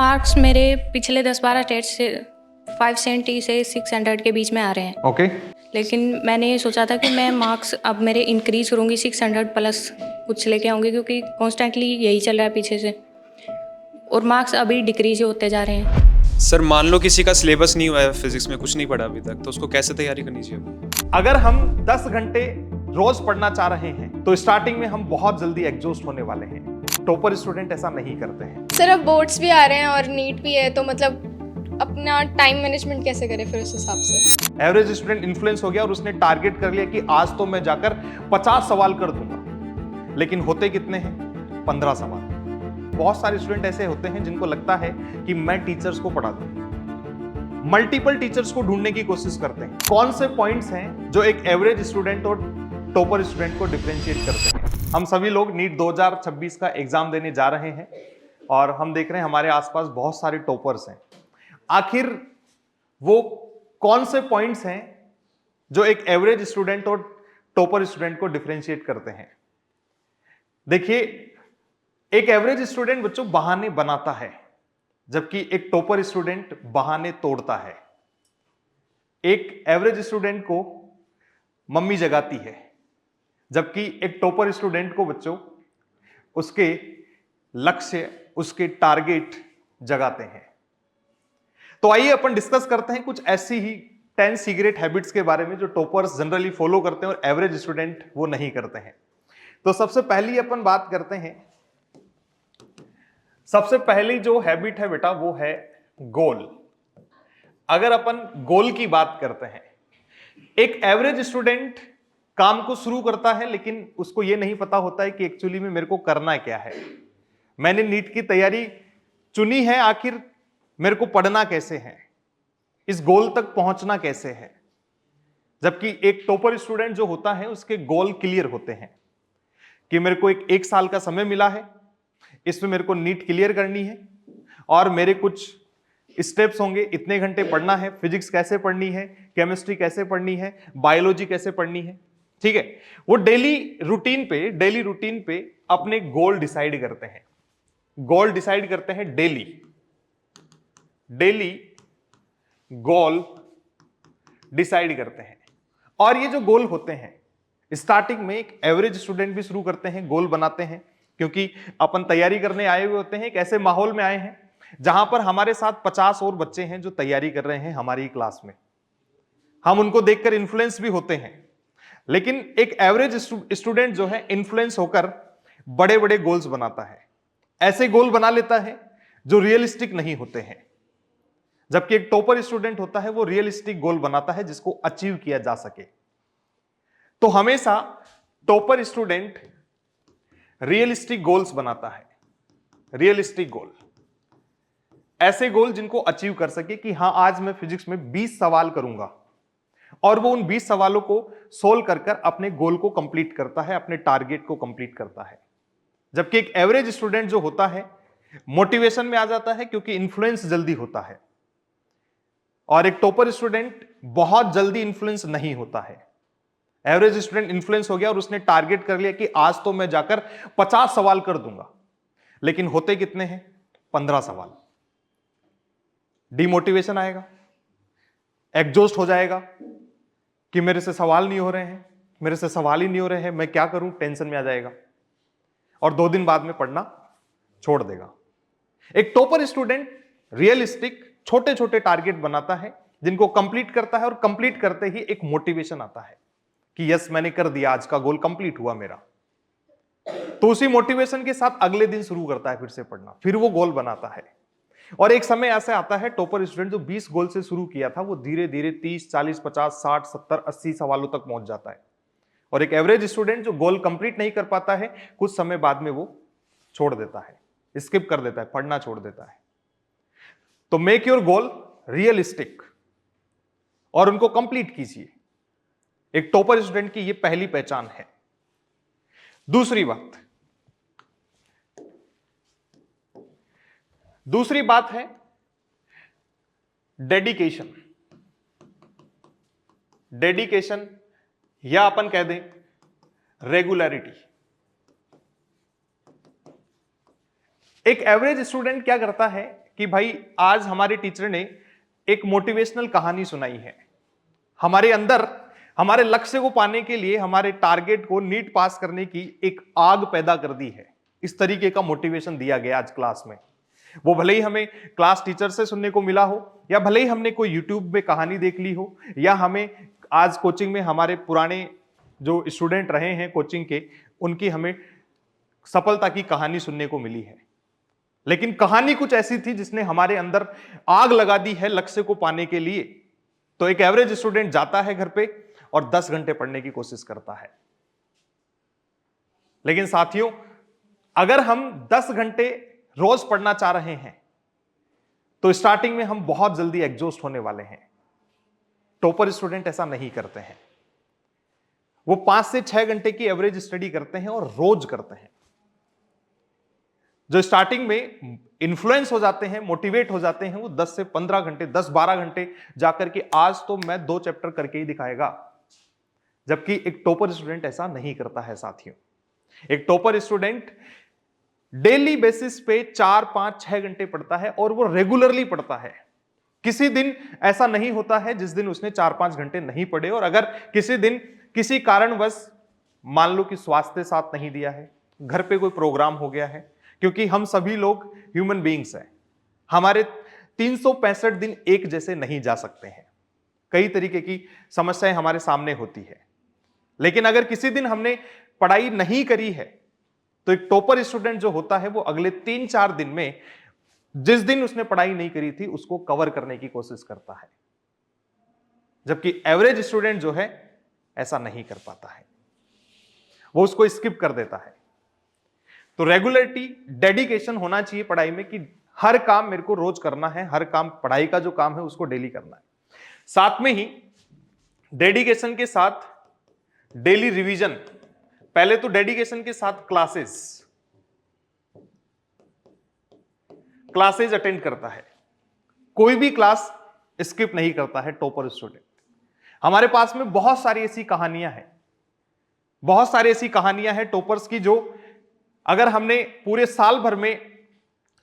Marks मेरे पिछले 10-12 test से 570 से 600 के बीच में आ रहे हैं। ओके। लेकिन मैंने ये सोचा था कि मैं मार्क्स अब मेरे इंक्रीज़ करूँगी, 600 प्लस कुछ लेके आऊँगी, क्योंकि कॉन्स्टेंटली यही चल रहा है पीछे से और मार्क्स अभी डिक्रीज होते जा रहे हैं। सर मान लो किसी का सिलेबस नहीं हुआ है, फिजिक्स में कुछ नहीं पढ़ा अभी तक, तो उसको कैसे तैयारी करनी चाहिए? अगर हम 10 घंटे रोज पढ़ना चाह रहे हैं तो स्टार्टिंग में हम बहुत जल्दी एग्जॉस्ट होने वाले हैं। टॉपर स्टूडेंट ऐसा नहीं करते हैं। सर अब बोर्ड्स भी आ रहे हैं और नीट भी है, तो मतलब अपना टाइम मैनेजमेंट कैसे करें फिर उस हिसाब से? एवरेज स्टूडेंट इन्फ्लुएंस हो गया और उसने टारगेट कर लिया कि आज तो मैं जाकर 50 सवाल कर दूंगा, लेकिन होते कितने हैं? 15 सवाल। बहुत सारे स्टूडेंट ऐसे होते हैं जिनको लगता है कि मैं टीचर्स को पढ़ा दूं, मल्टीपल टीचर्स को ढूंढने की कोशिश करते हैं। कौन से पॉइंट्स हैं जो एक एवरेज स्टूडेंट और टॉपर स्टूडेंट को डिफरेंशिएट करते हैं? हम सभी लोग नीट 2026 का एग्जाम देने जा रहे हैं और हम देख रहे हैं हमारे आसपास बहुत सारे टॉपर्स हैं। आखिर वो कौन से पॉइंट्स हैं जो एक एवरेज स्टूडेंट और टॉपर स्टूडेंट को डिफरेंशिएट करते हैं? देखिए, एक एवरेज स्टूडेंट बच्चों बहाने बनाता है, जबकि एक टॉपर स्टूडेंट बहाने तोड़ता है। एक एवरेज स्टूडेंट को मम्मी जगाती है, जबकि एक टॉपर स्टूडेंट को बच्चों उसके लक्ष्य, उसके टारगेट जगाते हैं। तो आइए अपन डिस्कस करते हैं कुछ ऐसी ही 10 सीक्रेट हैबिट्स के बारे में जो टॉपर्स जनरली फॉलो करते हैं और एवरेज स्टूडेंट वो नहीं करते हैं। तो सबसे पहली अपन बात करते हैं, सबसे पहली जो हैबिट है बेटा वो है गोल। अगर अपन गोल की बात करते हैं, एक एवरेज स्टूडेंट काम को शुरू करता है लेकिन उसको यह नहीं पता होता है कि एक्चुअली में मेरे को करना क्या है। मैंने नीट की तैयारी चुनी है, आखिर मेरे को पढ़ना कैसे है, इस गोल तक पहुंचना कैसे है। जबकि एक टॉपर स्टूडेंट जो होता है उसके गोल क्लियर होते हैं कि मेरे को एक साल का समय मिला है, इसमें मेरे को नीट क्लियर करनी है और मेरे कुछ स्टेप्स होंगे, इतने घंटे पढ़ना है, फिजिक्स कैसे पढ़नी है, केमिस्ट्री कैसे पढ़नी है, बायोलॉजी कैसे पढ़नी है। ठीक है, वो डेली रूटीन पे अपने गोल डिसाइड करते हैं। गोल डिसाइड करते हैं डेली गोल डिसाइड करते हैं। और ये जो गोल होते हैं, स्टार्टिंग में एक एवरेज स्टूडेंट भी शुरू करते हैं, गोल बनाते हैं, क्योंकि अपन तैयारी करने आए हुए होते हैं, एक ऐसे माहौल में आए हैं जहां पर हमारे साथ 50 और बच्चे हैं जो तैयारी कर रहे हैं हमारी क्लास में। हम उनको देखकर इन्फ्लुएंस भी होते हैं, लेकिन एक एवरेज स्टूडेंट जो है इन्फ्लुएंस होकर बड़े बड़े गोल्स बनाता है। ऐसे गोल बना लेता है जो रियलिस्टिक नहीं होते हैं, जबकि एक टॉपर स्टूडेंट होता है वो रियलिस्टिक गोल बनाता है जिसको अचीव किया जा सके। तो हमेशा टॉपर स्टूडेंट रियलिस्टिक गोल्स बनाता है। रियलिस्टिक गोल, ऐसे गोल जिनको अचीव कर सके कि हां आज मैं फिजिक्स में 20 सवाल करूंगा और वो उन 20 सवालों को सोल्व कर कर अपने गोल को कंप्लीट करता है, अपने टारगेट को कंप्लीट करता है। जबकि एक एवरेज स्टूडेंट जो होता है मोटिवेशन में आ जाता है क्योंकि इन्फ्लुएंस जल्दी होता है, और एक टॉपर स्टूडेंट बहुत जल्दी इन्फ्लुएंस नहीं होता है। एवरेज स्टूडेंट इन्फ्लुएंस हो गया और उसने टारगेट कर लिया कि आज तो मैं जाकर 50 सवाल कर दूंगा, लेकिन होते कितने हैं? 15 सवाल। डिमोटिवेशन आएगा, एग्जॉस्ट हो जाएगा कि मेरे से सवाल नहीं हो रहे हैं, मेरे से सवाल ही नहीं हो रहे हैं, मैं क्या करूं, टेंशन में आ जाएगा और 2 दिन बाद में पढ़ना छोड़ देगा। एक टॉपर स्टूडेंट रियलिस्टिक छोटे छोटे टारगेट बनाता है जिनको कंप्लीट करता है, और कंप्लीट करते ही एक मोटिवेशन आता है कि यस मैंने कर दिया, आज का गोल कंप्लीट हुआ मेरा। तो उसी मोटिवेशन के साथ अगले दिन शुरू करता है फिर से पढ़ना, फिर वो गोल बनाता है। और एक समय ऐसे आता है टॉपर स्टूडेंट जो 20 गोल से शुरू किया था वो धीरे धीरे 30, 40, 50, 60, 70, 80 सवालों तक पहुंच जाता है। और एक एवरेज स्टूडेंट जो गोल कंप्लीट नहीं कर पाता है, कुछ समय बाद में वो छोड़ देता है, स्किप कर देता है, पढ़ना छोड़ देता है। तो मेक योर गोल रियलिस्टिक और उनको कंप्लीट कीजिए। एक टॉपर स्टूडेंट की ये पहली पहचान है। दूसरी बात है डेडिकेशन। डेडिकेशन या अपन कह दें रेगुलरिटी। एक एवरेज स्टूडेंट क्या करता है कि भाई आज हमारे टीचर ने एक मोटिवेशनल कहानी सुनाई है, हमारे अंदर हमारे लक्ष्य को पाने के लिए, हमारे टारगेट को नीट पास करने की एक आग पैदा कर दी है। इस तरीके का मोटिवेशन दिया गया आज क्लास में। वो भले ही हमें क्लास टीचर से सुनने को मिला हो, या भले ही हमने कोई यूट्यूब में कहानी देख ली हो, या हमें आज कोचिंग में हमारे पुराने जो स्टूडेंट रहे हैं कोचिंग के, उनकी हमें सफलता की कहानी सुनने को मिली है। लेकिन कहानी कुछ ऐसी थी जिसने हमारे अंदर आग लगा दी है लक्ष्य को पाने के लिए। तो एक एवरेज स्टूडेंट जाता है घर पे और 10 घंटे पढ़ने की कोशिश करता है। लेकिन साथियों, अगर हम 10 घंटे रोज पढ़ना चाह रहे हैं तो स्टार्टिंग में हम बहुत जल्दी एग्जॉस्ट होने वाले हैं। टॉपर स्टूडेंट ऐसा नहीं करते हैं। वो 5 से 6 घंटे की एवरेज स्टडी करते हैं और रोज करते हैं। जो स्टार्टिंग में इन्फ्लुएंस हो जाते हैं, मोटिवेट हो जाते हैं, वो 10 से 15 घंटे, 10-12 घंटे जाकर के आज तो मैं 2 चैप्टर करके ही दिखाएगा। जबकि एक टॉपर स्टूडेंट ऐसा नहीं करता है साथियों। एक टॉपर स्टूडेंट डेली बेसिस पे 4, 5, 6 घंटे पढ़ता है और वो रेगुलरली पढ़ता है। किसी दिन ऐसा नहीं होता है जिस दिन उसने 4-5 घंटे नहीं पढ़े। और अगर किसी दिन किसी कारणवश मान लो कि स्वास्थ्य साथ नहीं दिया है, घर पे कोई प्रोग्राम हो गया है, क्योंकि हम सभी लोग ह्यूमन बीइंग्स हैं, हमारे 365 दिन एक जैसे नहीं जा सकते हैं। कई तरीके की समस्याएं हमारे सामने होती है। लेकिन अगर किसी दिन हमने पढ़ाई नहीं करी है तो एक टॉपर स्टूडेंट जो होता है वो अगले 3-4 दिन में जिस दिन उसने पढ़ाई नहीं करी थी उसको कवर करने की कोशिश करता है। जबकि एवरेज स्टूडेंट जो है ऐसा नहीं कर पाता है, वो उसको स्किप कर देता है। तो रेगुलरिटी, डेडिकेशन होना चाहिए पढ़ाई में कि हर काम मेरे को रोज करना है, हर काम पढ़ाई का जो काम है उसको डेली करना है। साथ में ही डेडिकेशन के साथ डेली रिवीजन। पहले तो डेडिकेशन के साथ क्लासेस अटेंड करता है। कोई भी क्लास स्किप नहीं करता है टॉपर स्टूडेंट। हमारे पास में बहुत सारी ऐसी कहानियां हैं टॉपर्स की, जो अगर हमने पूरे साल भर में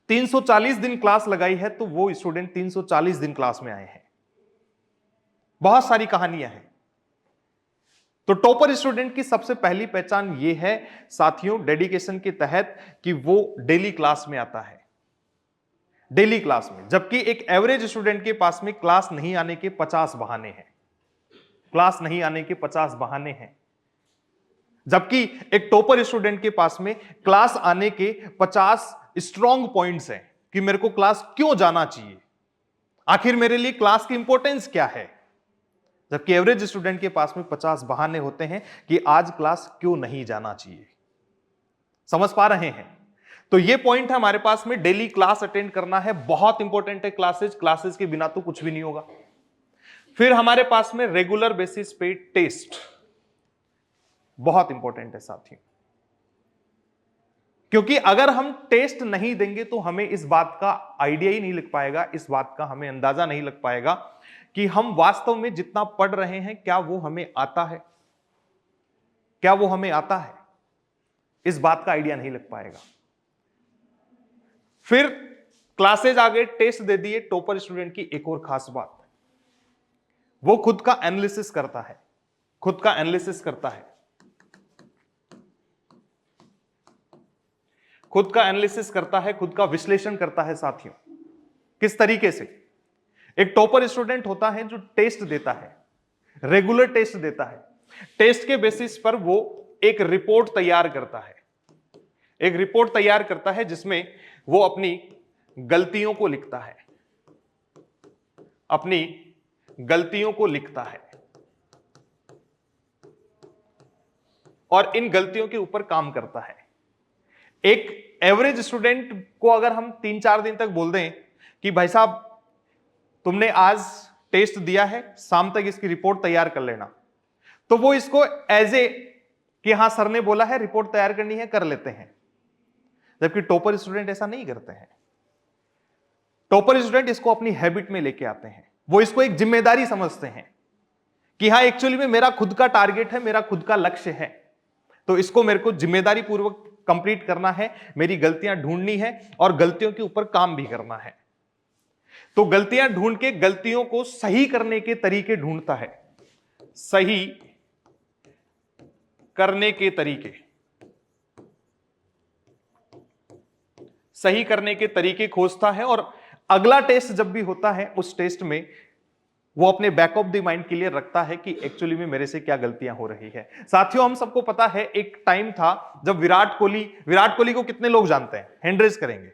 340 दिन क्लास लगाई है तो वो स्टूडेंट 340 दिन क्लास में आए हैं। बहुत सारी कहानियां हैं। तो टॉपर स्टूडेंट की सबसे पहली पहचान ये है साथियों, डेडिकेशन के तहत, कि वो डेली क्लास में आता है, डेली क्लास में। जबकि एक एवरेज स्टूडेंट के पास में क्लास नहीं आने के 50 बहाने हैं, क्लास नहीं आने के 50 बहाने हैं। जबकि एक टॉपर स्टूडेंट के पास में क्लास आने के 50 स्ट्रॉन्ग पॉइंट्स हैं कि मेरे को क्लास क्यों जाना चाहिए, आखिर मेरे लिए क्लास की इंपॉर्टेंस क्या है। जबकि एवरेज स्टूडेंट के पास में 50 बहाने होते हैं कि आज क्लास क्यों नहीं जाना चाहिए। समझ पा रहे हैं? तो ये पॉइंट है हमारे पास में, डेली क्लास अटेंड करना है, बहुत इंपॉर्टेंट है। क्लासेस के बिना तो कुछ भी नहीं होगा। फिर हमारे पास में रेगुलर बेसिस पे टेस्ट, बहुत इंपॉर्टेंट है साथियों। क्योंकि अगर हम टेस्ट नहीं देंगे तो हमें इस बात का आइडिया ही नहीं लग पाएगा, इस बात का हमें अंदाजा नहीं लग पाएगा कि हम वास्तव में जितना पढ़ रहे हैं क्या वो हमें आता है, क्या वो हमें आता है। इस बात का आइडिया नहीं लग पाएगा। फिर क्लासेज आ गए, टेस्ट दे दिए। टॉपर स्टूडेंट की एक और खास बात, वो खुद का एनालिसिस करता है, खुद का एनालिसिस करता है, खुद का एनालिसिस करता है, खुद का विश्लेषण करता है साथियों। किस तरीके से? एक टॉपर स्टूडेंट होता है जो टेस्ट देता है, रेगुलर टेस्ट देता है। टेस्ट के बेसिस पर वो एक रिपोर्ट तैयार करता है, एक रिपोर्ट तैयार करता है जिसमें वो अपनी गलतियों को लिखता है, अपनी गलतियों को लिखता है और इन गलतियों के ऊपर काम करता है। एक एवरेज स्टूडेंट को अगर हम 3-4 दिन तक बोल दें कि भाई साहब तुमने आज टेस्ट दिया है, शाम तक इसकी रिपोर्ट तैयार कर लेना, तो वो इसको एज ए कि हां सर ने बोला है रिपोर्ट तैयार करनी है, कर लेते हैं। जबकि टॉपर स्टूडेंट ऐसा नहीं करते हैं। टॉपर स्टूडेंट इसको अपनी हैबिट में लेके आते हैं, वो इसको एक जिम्मेदारी समझते हैं कि हाँ एक्चुअली में मेरा खुद का टारगेट है, मेरा खुद का लक्ष्य है, तो इसको मेरे को जिम्मेदारी पूर्वक कंप्लीट करना है, मेरी गलतियां ढूंढनी है और गलतियों के ऊपर काम भी करना है। तो गलतियां ढूंढ के गलतियों को सही करने के तरीके ढूंढता है, सही करने के तरीके, सही करने के तरीके खोजता है। और अगला टेस्ट जब भी होता है उस टेस्ट में वो अपने back of the mind clear रखता है कि एक्चुअली में मेरे से क्या गलतियां हो रही है। साथियों, हम सबको पता है एक टाइम था जब विराट कोहली को कितने लोग जानते हैं, हैंड रेज करेंगे।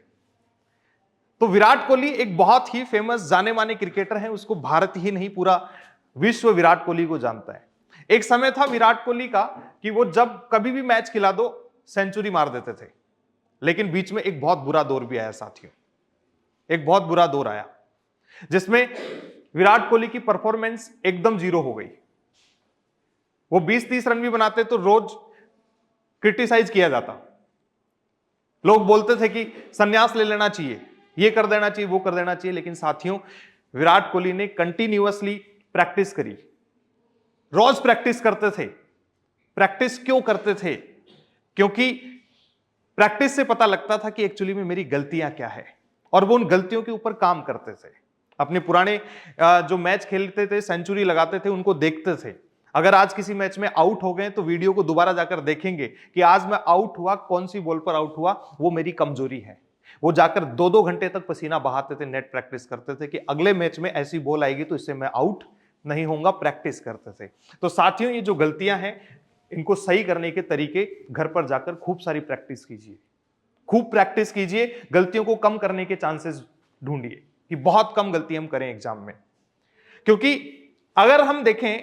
तो विराट कोहली एक बहुत ही फेमस जाने माने क्रिकेटर है, उसको भारत ही नहीं पूरा विश्व विराट कोहली को जानता है। एक समय था विराट कोहली का कि वो जब कभी भी मैच खिला दो सेंचुरी मार देते थे, लेकिन बीच में एक बहुत बुरा दौर भी आया साथियों, एक बहुत बुरा दौर आया जिसमें विराट कोहली की परफॉर्मेंस एकदम जीरो हो गई। वो 20-30 रन भी बनाते तो रोज क्रिटिसाइज किया जाता, लोग बोलते थे कि संन्यास ले लेना चाहिए, ये कर देना चाहिए, वो कर देना चाहिए। लेकिन साथियों, विराट कोहली ने कंटिन्यूअसली प्रैक्टिस करी, रोज प्रैक्टिस करते थे। प्रैक्टिस क्यों करते थे? क्योंकि प्रैक्टिस से पता लगता था कि एक्चुअली में मेरी गलतियां क्या है, और वो उन गलतियों के ऊपर काम करते थे। अपने पुराने जो मैच खेलते थे, सेंचुरी लगाते थे, उनको देखते थे। अगर आज किसी मैच में आउट हो गए तो वीडियो को दोबारा जाकर देखेंगे कि आज मैं आउट हुआ, कौन सी बॉल पर आउट हुआ, वो मेरी कमजोरी है। वो जाकर 2-2 घंटे तक पसीना बहाते थे, नेट प्रैक्टिस करते थे कि अगले मैच में ऐसी बॉल आएगी तो इससे मैं आउट नहीं होऊंगा, प्रैक्टिस करते थे। तो साथियों, ये जो गलतियां हैं इनको सही करने के तरीके घर पर जाकर खूब सारी प्रैक्टिस कीजिए, खूब प्रैक्टिस कीजिए, गलतियों को कम करने के चांसेस ढूंढिए कि बहुत कम गलती हम करें एग्जाम में। क्योंकि अगर हम देखें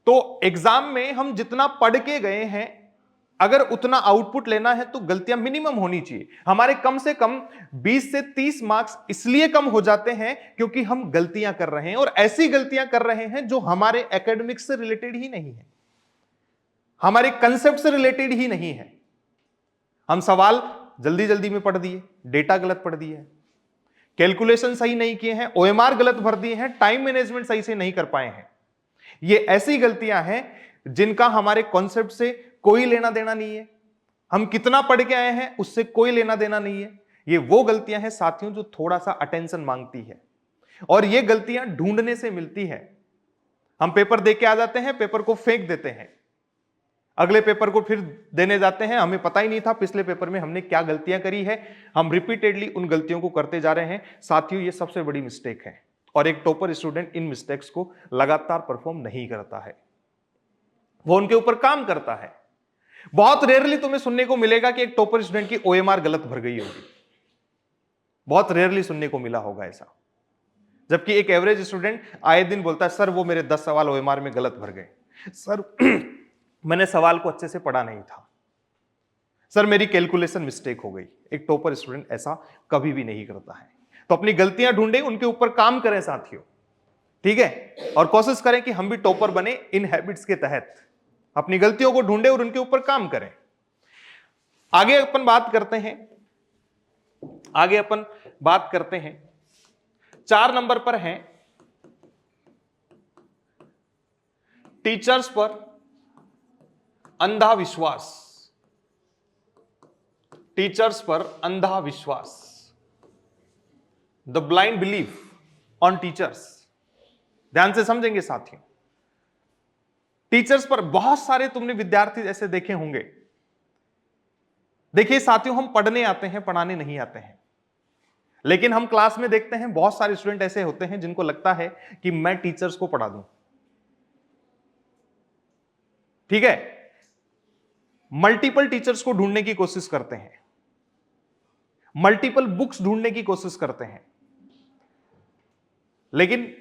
तो एग्जाम में हम जितना पढ़ के गए हैं, अगर उतना आउटपुट लेना है तो गलतियां मिनिमम होनी चाहिए। हमारे कम से कम 20 से 30 मार्क्स इसलिए कम हो जाते हैं क्योंकि हम गलतियां कर रहे हैं, और ऐसी गलतियां कर रहे हैं जो हमारे एकेडमिक्स से रिलेटेड ही नहीं है, हमारे कंसेप्ट से रिलेटेड ही नहीं है। हम सवाल जल्दी जल्दी में पढ़ दिए, डेटा गलत पढ़ दिए, कैलकुलेशन सही नहीं किए हैं, ओएमआर गलत भर दिए हैं, टाइम मैनेजमेंट सही से नहीं कर पाए हैं। ये ऐसी गलतियां हैं जिनका हमारे कॉन्सेप्ट से कोई लेना देना नहीं है, हम कितना पढ़ के आए हैं उससे कोई लेना देना नहीं है। ये वो गलतियां हैं साथियों जो थोड़ा सा अटेंशन मांगती है, और ये गलतियां ढूंढने से मिलती है। हम पेपर दे के आ जाते हैं, पेपर को फेंक देते हैं, अगले पेपर को फिर देने जाते हैं, हमें पता ही नहीं था पिछले पेपर में हमने क्या गलतियां करी है, हम रिपीटेडली उन गलतियों को करते जा रहे हैं। साथियों, ये सबसे बड़ी मिस्टेक है, और एक टॉपर स्टूडेंट इन मिस्टेक्स को लगातार परफॉर्म नहीं करता है, वो उनके ऊपर काम करता है। बहुत रेयरली तुम्हें सुनने को मिलेगा कि एक टॉपर स्टूडेंट की ओएमआर गलत भर गई होगी, बहुत रेयरली सुनने को मिला होगा ऐसा। जबकि एक एवरेज स्टूडेंट आए दिन बोलता है, सर वो मेरे 10 सवाल ओएमआर में गलत भर गए, सर मैंने सवाल को अच्छे से पढ़ा नहीं था, सर मेरी कैलकुलेशन मिस्टेक हो गई। एक टॉपर स्टूडेंट ऐसा कभी भी नहीं करता है। तो अपनी गलतियां ढूंढें, उनके ऊपर काम करें साथियों, ठीक है, और कोशिश करें कि हम भी टॉपर बने इन हैबिट्स के तहत। अपनी गलतियों को ढूंढें और उनके ऊपर काम करें। आगे अपन बात करते हैं 4 नंबर पर है टीचर्स पर अंधा विश्वास। टीचर्स पर अंधा विश्वास, the blind belief on teachers. ध्यान से समझेंगे साथियों, टीचर्स पर बहुत सारे तुमने विद्यार्थी ऐसे देखे होंगे। देखिए साथियों, हम पढ़ने आते हैं, पढ़ाने नहीं आते हैं, लेकिन हम क्लास में देखते हैं बहुत सारे स्टूडेंट ऐसे होते हैं जिनको लगता है कि मैं टीचर्स को पढ़ा दूं, ठीक है, मल्टीपल टीचर्स को ढूंढने की कोशिश करते हैं, मल्टीपल बुक्स ढूंढने की कोशिश करते हैं। लेकिन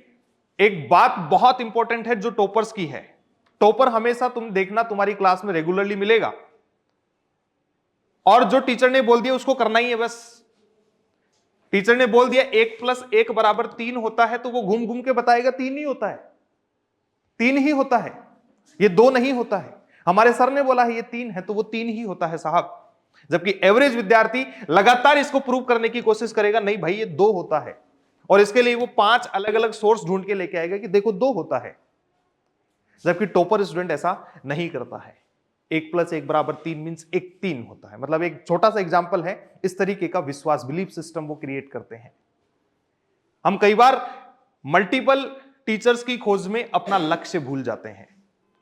एक बात बहुत इंपॉर्टेंट है जो टॉपर्स की है, टॉपर हमेशा तुम देखना तुम्हारी क्लास में रेगुलरली मिलेगा, और जो टीचर ने बोल दिया उसको करना ही है बस। टीचर ने बोल दिया 1 + 1 = 3 होता है, तो वो घूम घूम के बताएगा 3 ही होता है, 3 ही होता है, ये 2 नहीं होता है। हमारे सर ने बोला है ये 3 है, तो वो 3 ही होता है साहब। जबकि एवरेज विद्यार्थी लगातार इसको प्रूव करने की कोशिश करेगा, नहीं भाई ये 2 होता है, और इसके लिए वो 5 अलग अलग सोर्स ढूंढ के लेके आएगा कि देखो 2 होता है। जबकि टॉपर स्टूडेंट ऐसा नहीं करता है। 1 + 1 = 3 मीन्स एक 3 होता है। मतलब एक छोटा सा एग्जाम्पल है, इस तरीके का विश्वास, बिलीफ सिस्टम वो क्रिएट करते हैं। हम कई बार मल्टीपल टीचर्स की खोज में अपना लक्ष्य भूल जाते हैं।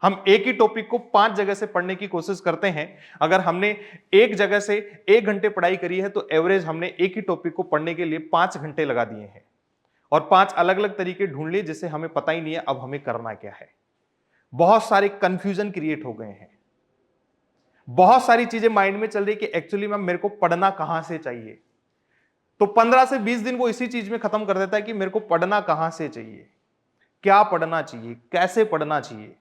हम एक ही टॉपिक को 5 जगह से पढ़ने की कोशिश करते हैं। अगर हमने एक जगह से 1 घंटे पढ़ाई करी है तो एवरेज हमने एक ही टॉपिक को पढ़ने के लिए 5 घंटे लगा दिए हैं और 5 अलग अलग तरीके ढूंढ लिए जिससे हमें पता ही नहीं है अब हमें करना क्या है। बहुत सारे कंफ्यूजन क्रिएट हो गए हैं, बहुत सारी चीजें माइंड में चल रही कि एक्चुअली मैम मेरे को पढ़ना कहां से चाहिए। तो 15 से 20 दिन वो इसी चीज में खत्म कर देता है कि मेरे को पढ़ना कहां से चाहिए, क्या पढ़ना चाहिए, कैसे पढ़ना चाहिए।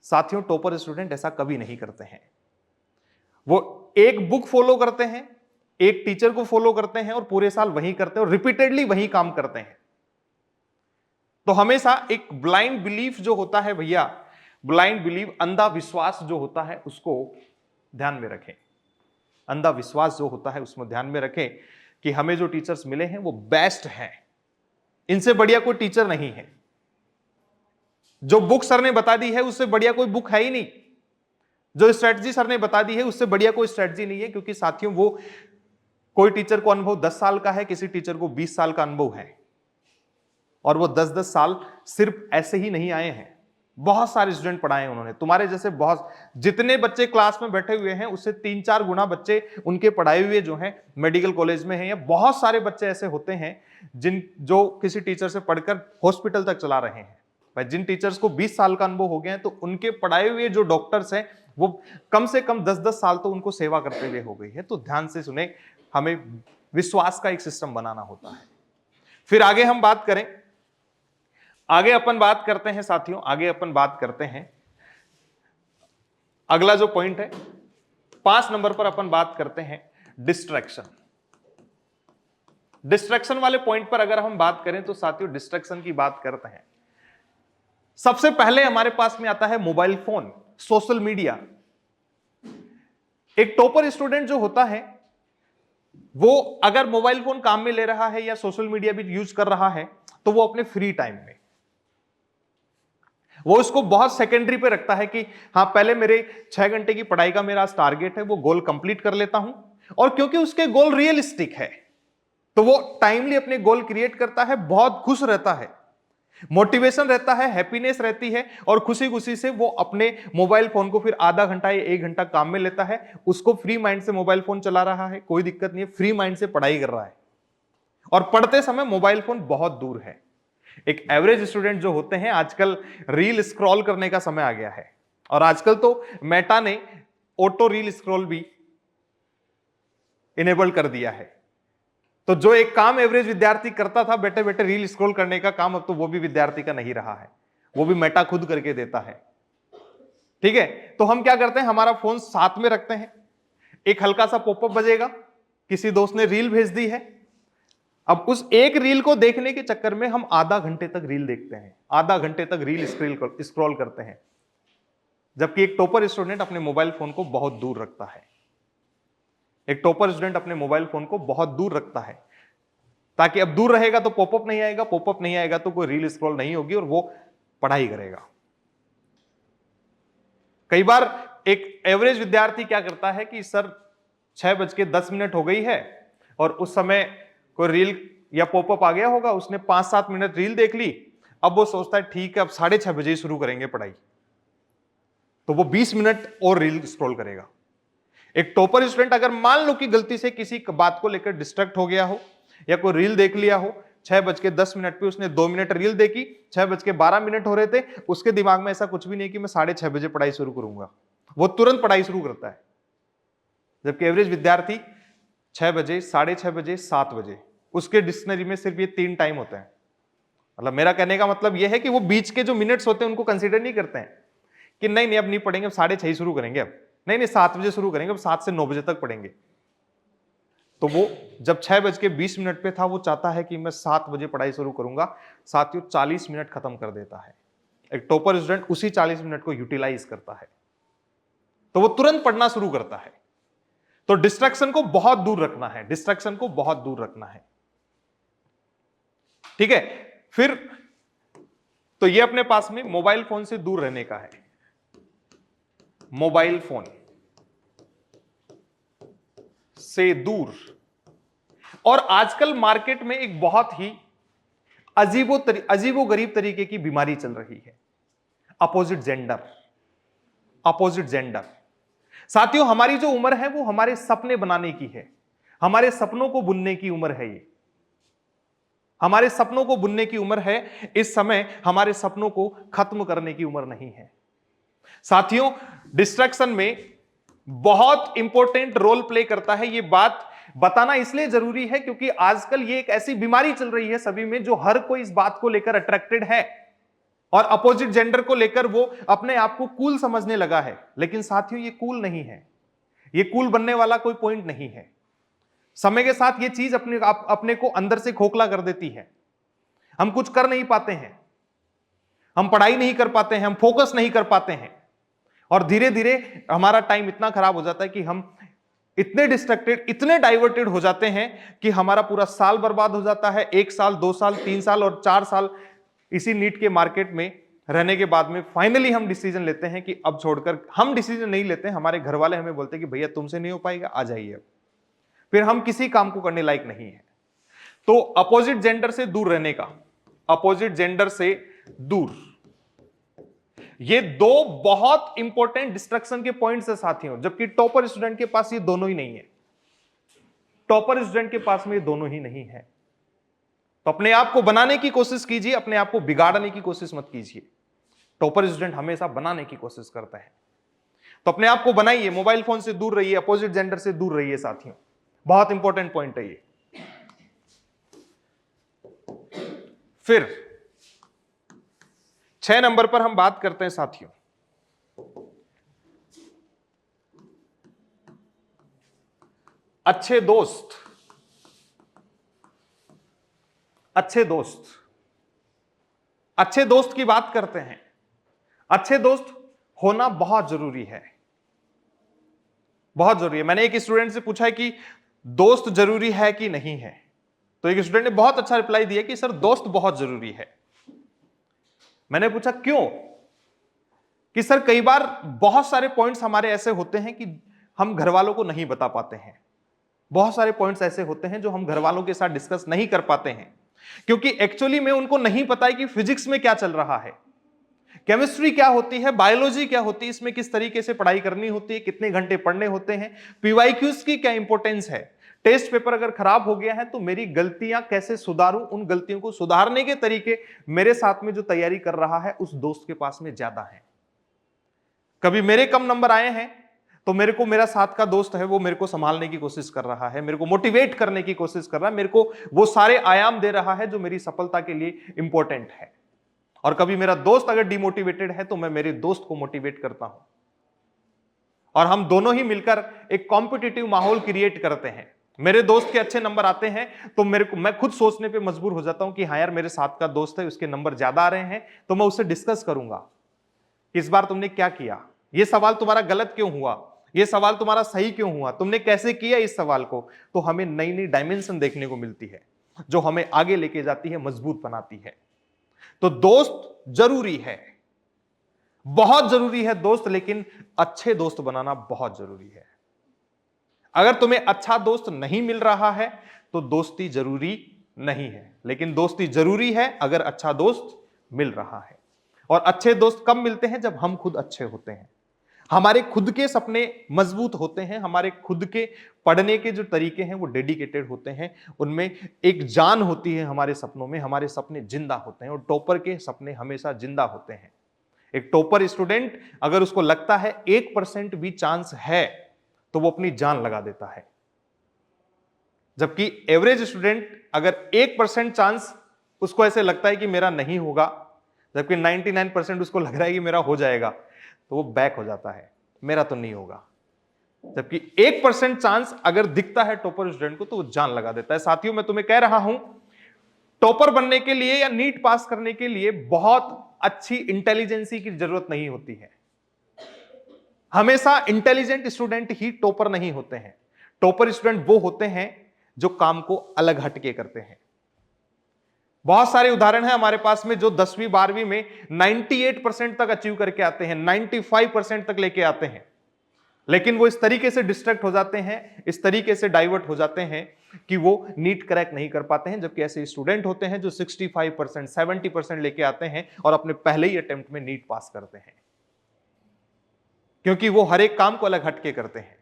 साथियों, टॉपर स्टूडेंट ऐसा कभी नहीं करते हैं। वो एक बुक फॉलो करते हैं, एक टीचर को फॉलो करते हैं और पूरे साल वही करते हैं और रिपीटेडली वही काम करते हैं। तो हमेशा एक ब्लाइंड बिलीफ जो होता है भैया, ब्लाइंड बिलीव, अंधा विश्वास जो होता है उसको ध्यान में रखें। अंधा विश्वास जो होता है उसमें ध्यान में रखें कि हमें जो टीचर्स मिले हैं वो बेस्ट हैं, इनसे बढ़िया कोई टीचर नहीं है। जो बुक सर ने बता दी है उससे बढ़िया कोई बुक है ही नहीं। जो स्ट्रेटजी सर ने बता दी है उससे बढ़िया कोई स्ट्रेटजी नहीं है, क्योंकि साथियों वो कोई टीचर को अनुभव 10 साल का है, किसी टीचर को 20 साल का अनुभव है और वो 10-10 साल सिर्फ ऐसे ही नहीं आए हैं। बहुत सारे स्टूडेंट पढ़ाए हैं उन्होंने, तुम्हारे जैसे बहुत, जितने बच्चे क्लास में बैठे हुए हैं उससे 3-4 गुना बच्चे उनके पढ़ाए हुए जो हैं मेडिकल कॉलेज में हैं, या बहुत सारे बच्चे ऐसे होते हैं जो किसी टीचर से पढ़कर हॉस्पिटल तक चला रहे हैं। भाई जिन टीचर्स को 20 साल का अनुभव हो गया है तो उनके पढ़ाए हुए जो डॉक्टर्स हैं वो कम से कम 10-10 साल तो उनको सेवा करते हुए हो गई है। तो ध्यान से सुने, हमें विश्वास का एक सिस्टम बनाना होता है। फिर आगे हम बात करें, आगे अपन बात करते हैं साथियों, आगे अपन बात करते हैं, अगला जो पॉइंट है 5 नंबर पर अपन बात करते हैं डिस्ट्रैक्शन। डिस्ट्रैक्शन वाले पॉइंट पर अगर हम बात करें तो साथियों डिस्ट्रैक्शन की बात करते हैं, सबसे पहले हमारे पास में आता है मोबाइल फोन, सोशल मीडिया। एक टॉपर स्टूडेंट जो होता है वो अगर मोबाइल फोन काम में ले रहा है या सोशल मीडिया भी यूज कर रहा है तो वो अपने फ्री टाइम में वो इसको बहुत सेकेंडरी पे रखता है कि हाँ पहले मेरे 6 घंटे की पढ़ाई का मेरा टारगेट है, वो गोल कंप्लीट कर लेता हूं। और क्योंकि उसके गोल रियलिस्टिक है तो वो टाइमली अपने गोल क्रिएट करता है, बहुत खुश रहता है, मोटिवेशन रहता है, हैप्पीनेस रहती है और खुशी खुशी से वो अपने मोबाइल फोन को फिर आधा घंटा या 1 घंटा काम में लेता है। उसको फ्री माइंड से मोबाइल फोन चला रहा है, कोई दिक्कत नहीं है, फ्री माइंड से पढ़ाई कर रहा है और पढ़ते समय मोबाइल फोन बहुत दूर है। एक एवरेज स्टूडेंट जो होते हैं, आजकल रील स्क्रॉल करने का समय आ गया है और आजकल तो मेटा ने ऑटो रील स्क्रॉल भी इनेबल कर दिया है। तो जो एक काम एवरेज विद्यार्थी करता था बैठे बैठे रील स्क्रॉल करने का काम, अब तो वो भी विद्यार्थी का नहीं रहा है, वो भी मेटा खुद करके देता है। ठीक है, तो हम क्या करते हैं, हमारा फोन साथ में रखते हैं, एक हल्का सा पॉपअप बजेगा, किसी दोस्त ने रील भेज दी है, अब उस एक रील को देखने के चक्कर में हम आधा घंटे तक रील देखते हैं, आधा घंटे तक रील स्क्रॉल करते हैं, जबकि एक टॉपर स्टूडेंट अपने मोबाइल फोन को बहुत दूर रखता है। एक टॉपर स्टूडेंट अपने मोबाइल फोन को बहुत दूर रखता है ताकि अब दूर रहेगा तो पॉपअप नहीं आएगा, पॉपअप नहीं आएगा तो कोई रील स्क्रॉल नहीं होगी और वो पढ़ाई करेगा। कई बार एक एवरेज विद्यार्थी क्या करता है कि सर 6:10 हो गई है और उस समय कोई रील या पॉपअप आ गया होगा, उसने 5-7 मिनट रील देख ली, अब वो सोचता है ठीक है अब 6:30 बजे शुरू करेंगे पढ़ाई, तो वो 20 मिनट और रील स्क्रॉल करेगा। एक टॉपर स्टूडेंट अगर मान लो कि गलती से किसी बात को लेकर डिस्ट्रैक्ट हो गया हो या कोई रील देख लिया हो, 6:10 पे उसने 2 मिनट रील देखी, 6:12 हो रहे थे, उसके दिमाग में ऐसा कुछ भी नहीं कि मैं 6:30 बजे पढ़ाई शुरू करूंगा, वो तुरंत पढ़ाई शुरू करता है। जबकि एवरेज विद्यार्थी 6 बजे, 6:30 बजे, 7 बजे, उसके डिक्शनरी में सिर्फ ये 3 टाइम होते हैं। मतलब मेरा कहने का मतलब यह है कि वो बीच के जो मिनट्स होते हैं उनको कंसीडर नहीं करते हैं कि नहीं नहीं अब नहीं पढ़ेंगे, अब 6:30 शुरू करेंगे, अब नहीं 7 बजे शुरू करेंगे, अब 7 से 9 बजे तक पढ़ेंगे। तो वो जब 6:20 पे था, वो चाहता है कि मैं 7 बजे पढ़ाई शुरू करूंगा, साथियों 40 मिनट खत्म कर देता है। एक टॉपर स्टूडेंट उसी 40 मिनट को यूटिलाइज करता है, तो वो तुरंत पढ़ना शुरू करता है। तो डिस्ट्रैक्शन को बहुत दूर रखना है, डिस्ट्रैक्शन को बहुत दूर रखना है। ठीक है, फिर तो ये अपने पास में मोबाइल फोन से दूर रहने का है। मोबाइल फोन से दूर, और आजकल मार्केट में एक बहुत ही अजीबो गरीब तरीके की बीमारी चल रही है, अपोजिट जेंडर। अपोजिट जेंडर साथियों, हमारी जो उम्र है वो हमारे सपने बनाने की है, हमारे सपनों को बुनने की उम्र है। ये हमारे सपनों को बुनने की उम्र है। इस समय हमारे सपनों को खत्म करने की उम्र नहीं है। साथियों, डिस्ट्रैक्शन में बहुत इंपॉर्टेंट रोल प्ले करता है। ये बात बताना इसलिए जरूरी है क्योंकि आजकल ये एक ऐसी बीमारी चल रही है सभी में, जो हर कोई इस बात को लेकर अट्रैक्टेड है और अपोजिट जेंडर को लेकर वो अपने आप को कूल समझने लगा है। लेकिन साथियों, ये कूल नहीं है, ये कूल बनने वाला कोई पॉइंट नहीं है। समय के साथ ये चीज अपने को अंदर से खोखला कर देती है। हम कुछ कर नहीं पाते हैं, हम पढ़ाई नहीं कर पाते हैं, हम फोकस नहीं कर पाते हैं और धीरे धीरे हमारा टाइम इतना खराब हो जाता है कि हम इतने डिस्ट्रैक्टेड, इतने डाइवर्टेड हो जाते हैं कि हमारा पूरा साल बर्बाद हो जाता है। 1 साल, 2 साल, 3 साल और 4 साल इसी नीट के मार्केट में रहने के बाद में फाइनली हम डिसीजन लेते हैं कि अब छोड़कर, हम डिसीजन नहीं लेते, हमारे घर वाले हमें बोलते हैं कि भैया तुमसे नहीं हो पाएगा, आ जाइए। फिर हम किसी काम को करने लायक नहीं है। तो अपोजिट जेंडर से दूर रहने का, अपोजिट जेंडर से दूर, ये 2 बहुत इंपॉर्टेंट डिस्ट्रक्शन के पॉइंट्स है साथियों, जबकि टॉपर स्टूडेंट के पास ये दोनों ही नहीं है। टॉपर स्टूडेंट के पास में ये दोनों ही नहीं है। तो अपने आप को बनाने की कोशिश कीजिए, अपने आप को बिगाड़ने की कोशिश मत कीजिए। टॉपर स्टूडेंट हमेशा बनाने की कोशिश करता है। तो अपने आप को बनाइए, मोबाइल फोन से दूर रहिए, अपोजिट जेंडर से दूर रहिए साथियों। बहुत इंपॉर्टेंट पॉइंट है ये। फिर 6 नंबर पर हम बात करते हैं साथियों, अच्छे दोस्त। अच्छे दोस्त, अच्छे दोस्त की बात करते हैं। अच्छे दोस्त होना बहुत जरूरी है, बहुत जरूरी है। मैंने एक स्टूडेंट से पूछा है कि दोस्त जरूरी है कि नहीं है, तो एक स्टूडेंट ने बहुत अच्छा रिप्लाई दिया कि सर दोस्त बहुत जरूरी है। मैंने पूछा क्यों? कि सर कई बार बहुत सारे पॉइंट्स हमारे ऐसे होते हैं कि हम घर वालों को नहीं बता पाते हैं। बहुत सारे पॉइंट्स ऐसे होते हैं जो हम घर वालों के साथ डिस्कस नहीं कर पाते हैं, क्योंकि एक्चुअली में उनको नहीं पता है कि फिजिक्स में क्या चल रहा है, केमिस्ट्री क्या होती है, बायोलॉजी क्या होती है, इसमें किस तरीके से पढ़ाई करनी होती है, कितने घंटे पढ़ने होते हैं, पीवाईक्यूज की क्या इंपॉर्टेंस है, टेस्ट पेपर अगर खराब हो गया है तो मेरी गलतियां कैसे सुधारूं, उन गलतियों को सुधारने के तरीके मेरे साथ में जो तैयारी कर रहा है उस दोस्त के पास में ज्यादा है। कभी मेरे कम नंबर आए हैं तो मेरे को मेरा साथ का दोस्त है वो मेरे को संभालने की कोशिश कर रहा है, मेरे को मोटिवेट करने की कोशिश कर रहा है, मेरे को वो सारे आयाम दे रहा है जो मेरी सफलता के लिए इंपॉर्टेंट है। और कभी मेरा दोस्त अगर डिमोटिवेटेड है तो मैं मेरे दोस्त को मोटिवेट करता हूं और हम दोनों ही मिलकर एक कॉम्पिटिटिव माहौल क्रिएट करते हैं। मेरे दोस्त के अच्छे नंबर आते हैं तो मैं खुद सोचने पे मजबूर हो जाता हूं कि हाँ यार, मेरे साथ का दोस्त है, उसके नंबर ज्यादा आ रहे हैं, तो मैं उससे डिस्कस करूंगा इस बार तुमने क्या किया, ये सवाल तुम्हारा गलत क्यों हुआ, ये सवाल तुम्हारा सही क्यों हुआ, तुमने कैसे किया इस सवाल को। तो हमें नई नई डायमेंशन देखने को मिलती है जो हमें आगे लेके जाती है, मजबूत बनाती है। तो दोस्त जरूरी है, बहुत जरूरी है दोस्त, लेकिन अच्छे दोस्त बनाना बहुत जरूरी है। अगर तुम्हें अच्छा दोस्त नहीं मिल रहा है तो दोस्ती जरूरी नहीं है, लेकिन दोस्ती जरूरी है अगर अच्छा दोस्त मिल रहा है। और अच्छे दोस्त कब मिलते हैं? जब हम खुद अच्छे होते हैं, हमारे खुद के सपने मजबूत होते हैं, हमारे खुद के पढ़ने के जो तरीके हैं वो डेडिकेटेड होते हैं, उनमें एक जान होती है हमारे सपनों में, हमारे सपने जिंदा होते हैं। और टॉपर के सपने हमेशा जिंदा होते हैं। एक टॉपर स्टूडेंट अगर उसको लगता है 1% भी चांस है तो वो अपनी जान लगा देता है, जबकि एवरेज स्टूडेंट अगर 1% चांस उसको ऐसे लगता है कि मेरा नहीं होगा, जबकि 99% उसको लग रहा है कि मेरा हो जाएगा, तो वो बैक हो जाता है, मेरा तो नहीं होगा। जबकि 1% चांस अगर दिखता है टॉपर स्टूडेंट को तो वो जान लगा देता है। साथियों, मैं तुम्हें कह रहा हूं, टॉपर बनने के लिए या नीट पास करने के लिए बहुत अच्छी इंटेलिजेंसी की जरूरत नहीं होती है। हमेशा इंटेलिजेंट स्टूडेंट ही टॉपर नहीं होते हैं। टॉपर स्टूडेंट वो होते हैं जो काम को अलग हटके करते हैं। बहुत सारे उदाहरण हैं हमारे पास में जो 10वीं 12वीं में 98% तक अचीव करके आते हैं, 95% तक लेके आते हैं, लेकिन वो इस तरीके से डिस्ट्रैक्ट हो जाते हैं, इस तरीके से डाइवर्ट हो जाते हैं कि वो नीट क्रैक नहीं कर पाते हैं, जबकि ऐसे स्टूडेंट होते हैं जो 65%, 70% लेके आते हैं और अपने पहले ही अटेम्प्ट में नीट पास करते हैं, क्योंकि वो हर एक काम को अलग हटके करते हैं,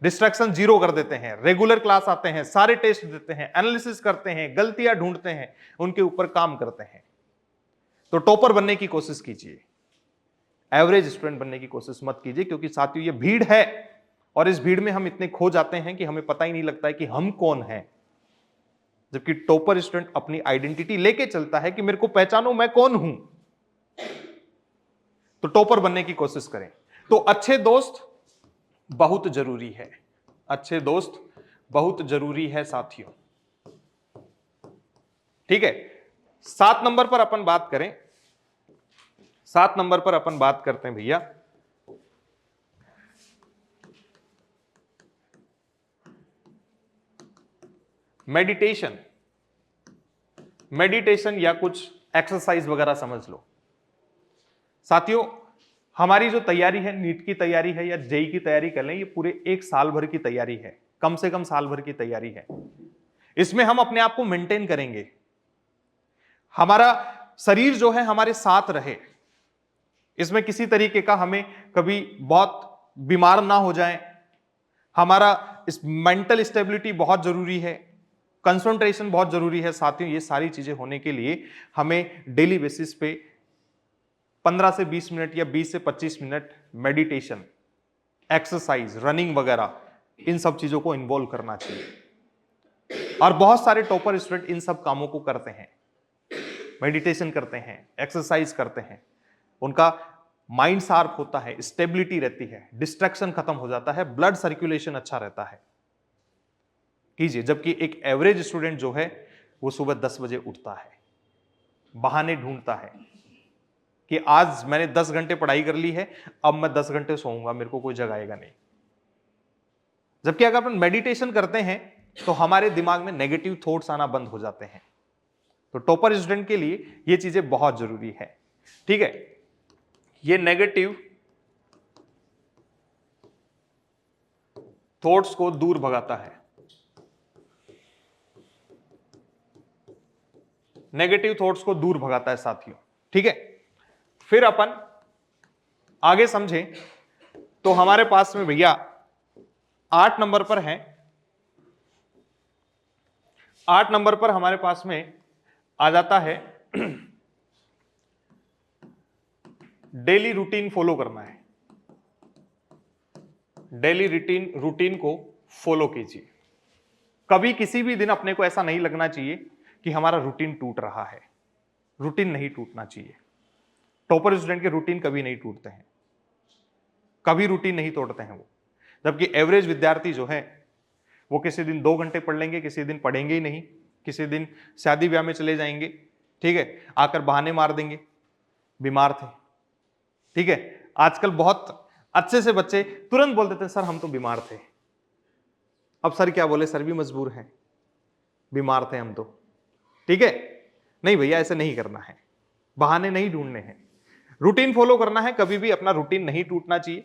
डिस्ट्रैक्शन जीरो कर देते हैं, रेगुलर क्लास आते हैं, सारे टेस्ट देते हैं, एनालिसिस करते हैं, गलतियां ढूंढते हैं, उनके ऊपर काम करते हैं। तो टॉपर बनने की कोशिश कीजिए, एवरेज स्टूडेंट बनने की कोशिश मत कीजिए, क्योंकि साथियों ये भीड़ है और इस भीड़ में हम इतने खो जाते हैं कि हमें पता ही नहीं लगता है कि हम कौन हैं। जबकि टॉपर स्टूडेंट अपनी आइडेंटिटी लेके चलता है कि मेरे को पहचानो मैं कौन हूं। तो टॉपर बनने की कोशिश करें। तो अच्छे दोस्त बहुत जरूरी है, अच्छे दोस्त बहुत जरूरी है साथियों, ठीक है। 7 नंबर पर अपन बात करें, 7 नंबर पर अपन बात करते हैं भैया मेडिटेशन। मेडिटेशन या कुछ एक्सरसाइज वगैरह समझ लो। साथियों हमारी जो तैयारी है, नीट की तैयारी है या जेई की तैयारी कर लें, ये पूरे 1 साल भर की तैयारी है, कम से कम साल भर की तैयारी है। इसमें हम अपने आप को मेंटेन करेंगे, हमारा शरीर जो है हमारे साथ रहे, इसमें किसी तरीके का हमें कभी बहुत बीमार ना हो जाए, हमारा इस मेंटल स्टेबिलिटी बहुत जरूरी है, कंसंट्रेशन बहुत जरूरी है। साथियों ये सारी चीजें होने के लिए हमें डेली बेसिस पे 15 से 20 मिनट या 20 से 25 मिनट मेडिटेशन, एक्सरसाइज, रनिंग वगैरह इन सब चीजों को इन्वॉल्व करना चाहिए। और बहुत सारे टॉपर स्टूडेंट इन सब कामों को करते हैं, मेडिटेशन करते हैं, एक्सरसाइज करते हैं, उनका माइंड शार्प होता है, स्टेबिलिटी रहती है, डिस्ट्रैक्शन खत्म हो जाता है, ब्लड सर्कुलेशन अच्छा रहता है। कीजिए। जबकि एक एवरेज स्टूडेंट जो है वो सुबह 10 बजे उठता है, बहाने ढूंढता है कि आज मैंने 10 घंटे पढ़ाई कर ली है, अब मैं 10 घंटे सोऊंगा, मेरे को कोई जगाएगा नहीं। जबकि अगर अपन मेडिटेशन करते हैं तो हमारे दिमाग में नेगेटिव थॉट्स आना बंद हो जाते हैं। तो टॉपर स्टूडेंट के लिए ये चीजें बहुत जरूरी है, ठीक है। ये नेगेटिव थॉट्स को दूर भगाता है, नेगेटिव थॉट्स को दूर भगाता है साथियों, ठीक है। फिर अपन आगे समझें तो हमारे पास में भैया 8 नंबर पर है, 8 नंबर पर हमारे पास में आ जाता है डेली रूटीन फॉलो करना है। डेली रूटीन को फॉलो कीजिए। कभी किसी भी दिन अपने को ऐसा नहीं लगना चाहिए कि हमारा रूटीन टूट रहा है। रूटीन नहीं टूटना चाहिए। टॉपर स्टूडेंट के रूटीन कभी नहीं टूटते हैं, कभी रूटीन नहीं तोड़ते हैं वो। जबकि एवरेज विद्यार्थी जो है वो किसी दिन 2 घंटे पढ़ लेंगे, किसी दिन पढ़ेंगे ही नहीं, किसी दिन शादी ब्याह में चले जाएंगे, ठीक है, आकर बहाने मार देंगे, बीमार थे, ठीक है। आजकल बहुत अच्छे से बच्चे तुरंत बोल देते हैं सर हम तो बीमार थे। अब सर क्या बोले, सर भी मजबूर हैं, बीमार थे हम तो, ठीक है। नहीं भैया ऐसे नहीं करना है, बहाने नहीं ढूंढने हैं, रूटीन फॉलो करना है, कभी भी अपना रूटीन नहीं टूटना चाहिए।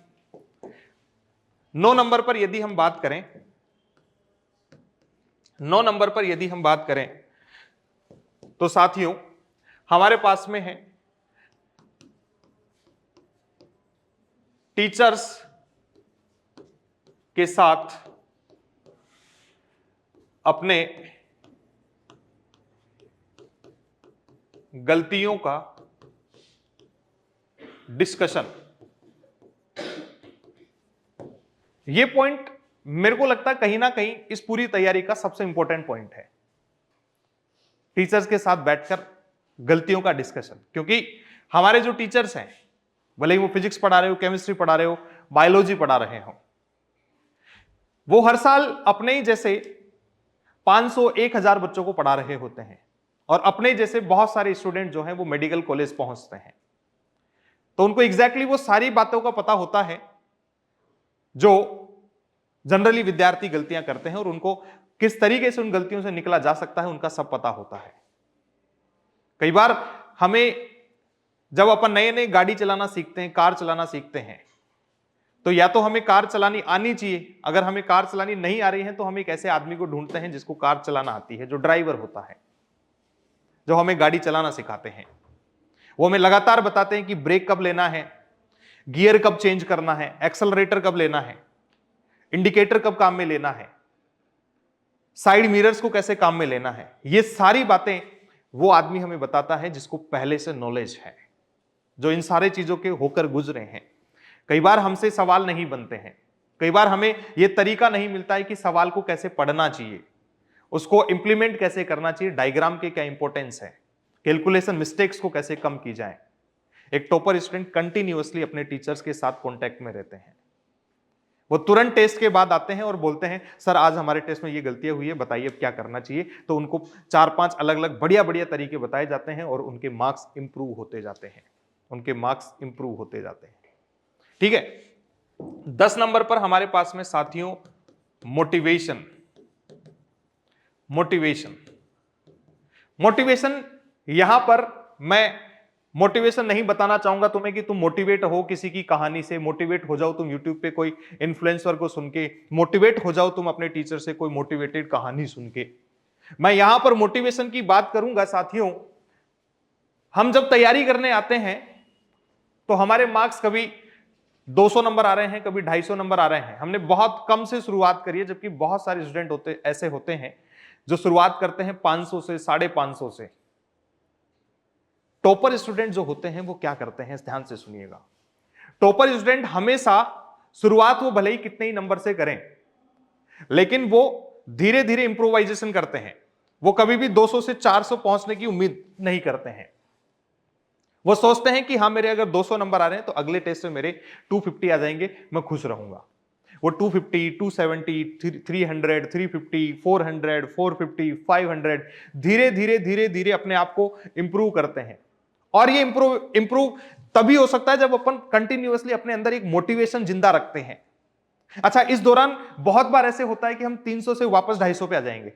9 नंबर पर यदि हम बात करें, 9 नंबर पर यदि हम बात करें तो साथियों हमारे पास में है टीचर्स के साथ अपने गलतियों का डिस्कशन। यह पॉइंट मेरे को लगता है कहीं ना कहीं इस पूरी तैयारी का सबसे इंपॉर्टेंट पॉइंट है, टीचर्स के साथ बैठकर गलतियों का डिस्कशन। क्योंकि हमारे जो टीचर्स हैं, भले ही वो फिजिक्स पढ़ा रहे हो, केमिस्ट्री पढ़ा रहे हो, बायोलॉजी पढ़ा रहे हो, वो हर साल अपने ही जैसे 500 1000 बच्चों को पढ़ा रहे होते हैं, और अपने जैसे बहुत सारे स्टूडेंट जो हैं वो मेडिकल कॉलेज पहुंचते हैं। तो उनको एग्जैक्टली वो सारी बातों का पता होता है जो जनरली विद्यार्थी गलतियां करते हैं, और उनको किस तरीके से उन गलतियों से निकला जा सकता है उनका सब पता होता है। कई बार हमें जब अपन नए नए गाड़ी चलाना सीखते हैं, कार चलाना सीखते हैं, तो या तो हमें कार चलानी आनी चाहिए, अगर हमें कार चलानी नहीं आ रही है तो हम एक ऐसे आदमी को ढूंढते हैं जिसको कार चलाना आती है, जो ड्राइवर होता है, जो हमें गाड़ी चलाना सिखाते हैं। वो हमें लगातार बताते हैं कि ब्रेक कब लेना है, गियर कब चेंज करना है, एक्सेलरेटर कब लेना है, इंडिकेटर कब काम में लेना है, साइड मिरर्स को कैसे काम में लेना है। ये सारी बातें वो आदमी हमें बताता है जिसको पहले से नॉलेज है, जो इन सारे चीजों के होकर गुजरे हैं। कई बार हमसे सवाल नहीं बनते हैं, कई बार हमें यह तरीका नहीं मिलता है कि सवाल को कैसे पढ़ना चाहिए, उसको इंप्लीमेंट कैसे करना चाहिए, डायग्राम के क्या इंपॉर्टेंस है, कैलकुलेशन मिस्टेक्स को कैसे कम की जाए। एक टॉपर स्टूडेंट कंटिन्यूअसली अपने टीचर्स के साथ कांटेक्ट में रहते हैं। वो तुरंत टेस्ट के बाद आते हैं और बोलते हैं सर आज हमारे टेस्ट में ये गलतियां हुई है, बताइए अब क्या करना चाहिए। तो उनको 4-5 अलग अलग बढ़िया बढ़िया तरीके बताए जाते हैं और उनके मार्क्स इंप्रूव होते जाते हैं, उनके मार्क्स इंप्रूव होते जाते हैं। ठीक है, 10 नंबर पर हमारे पास में साथियों मोटिवेशन। मोटिवेशन मोटिवेशन यहां पर मैं मोटिवेशन नहीं बताना चाहूंगा तुम्हें कि तुम मोटिवेट हो किसी की कहानी से, मोटिवेट हो जाओ तुम यूट्यूब पे कोई इन्फ्लुएंसर को सुन के, मोटिवेट हो जाओ तुम अपने टीचर से कोई मोटिवेटेड कहानी सुन के। मैं यहां पर मोटिवेशन की बात करूंगा साथियों, हम जब तैयारी करने आते हैं तो हमारे मार्क्स कभी 200 नंबर आ रहे हैं, कभी 250 नंबर आ रहे हैं। हमने बहुत कम से शुरुआत करी है, जबकि बहुत सारे स्टूडेंट ऐसे होते हैं जो शुरुआत करते हैं 500 से, 550 से। टॉपर स्टूडेंट जो होते हैं वो क्या करते हैं, ध्यान से सुनिएगा। टॉपर स्टूडेंट हमेशा शुरुआत वो भले ही कितने ही नंबर से करें, लेकिन वो धीरे धीरे इंप्रोवाइजेशन करते हैं। वो कभी भी 200 से 400 पहुंचने की उम्मीद नहीं करते हैं। वो सोचते हैं कि हाँ मेरे अगर 200 नंबर आ रहे हैं तो अगले टेस्ट में मेरे 250 आ जाएंगे, मैं खुश रहूंगा। वो 250, 270, 300, 350, 400, 450, 500 धीरे धीरे धीरे धीरे अपने आप को इंप्रूव करते हैं। और ये इंप्रूव तभी हो सकता है जब अपन कंटिन्यूअसली अपने अंदर एक मोटिवेशन जिंदा रखते हैं। अच्छा, इस दौरान बहुत बार ऐसे होता है कि हम 300 से वापस 250 पे आ जाएंगे,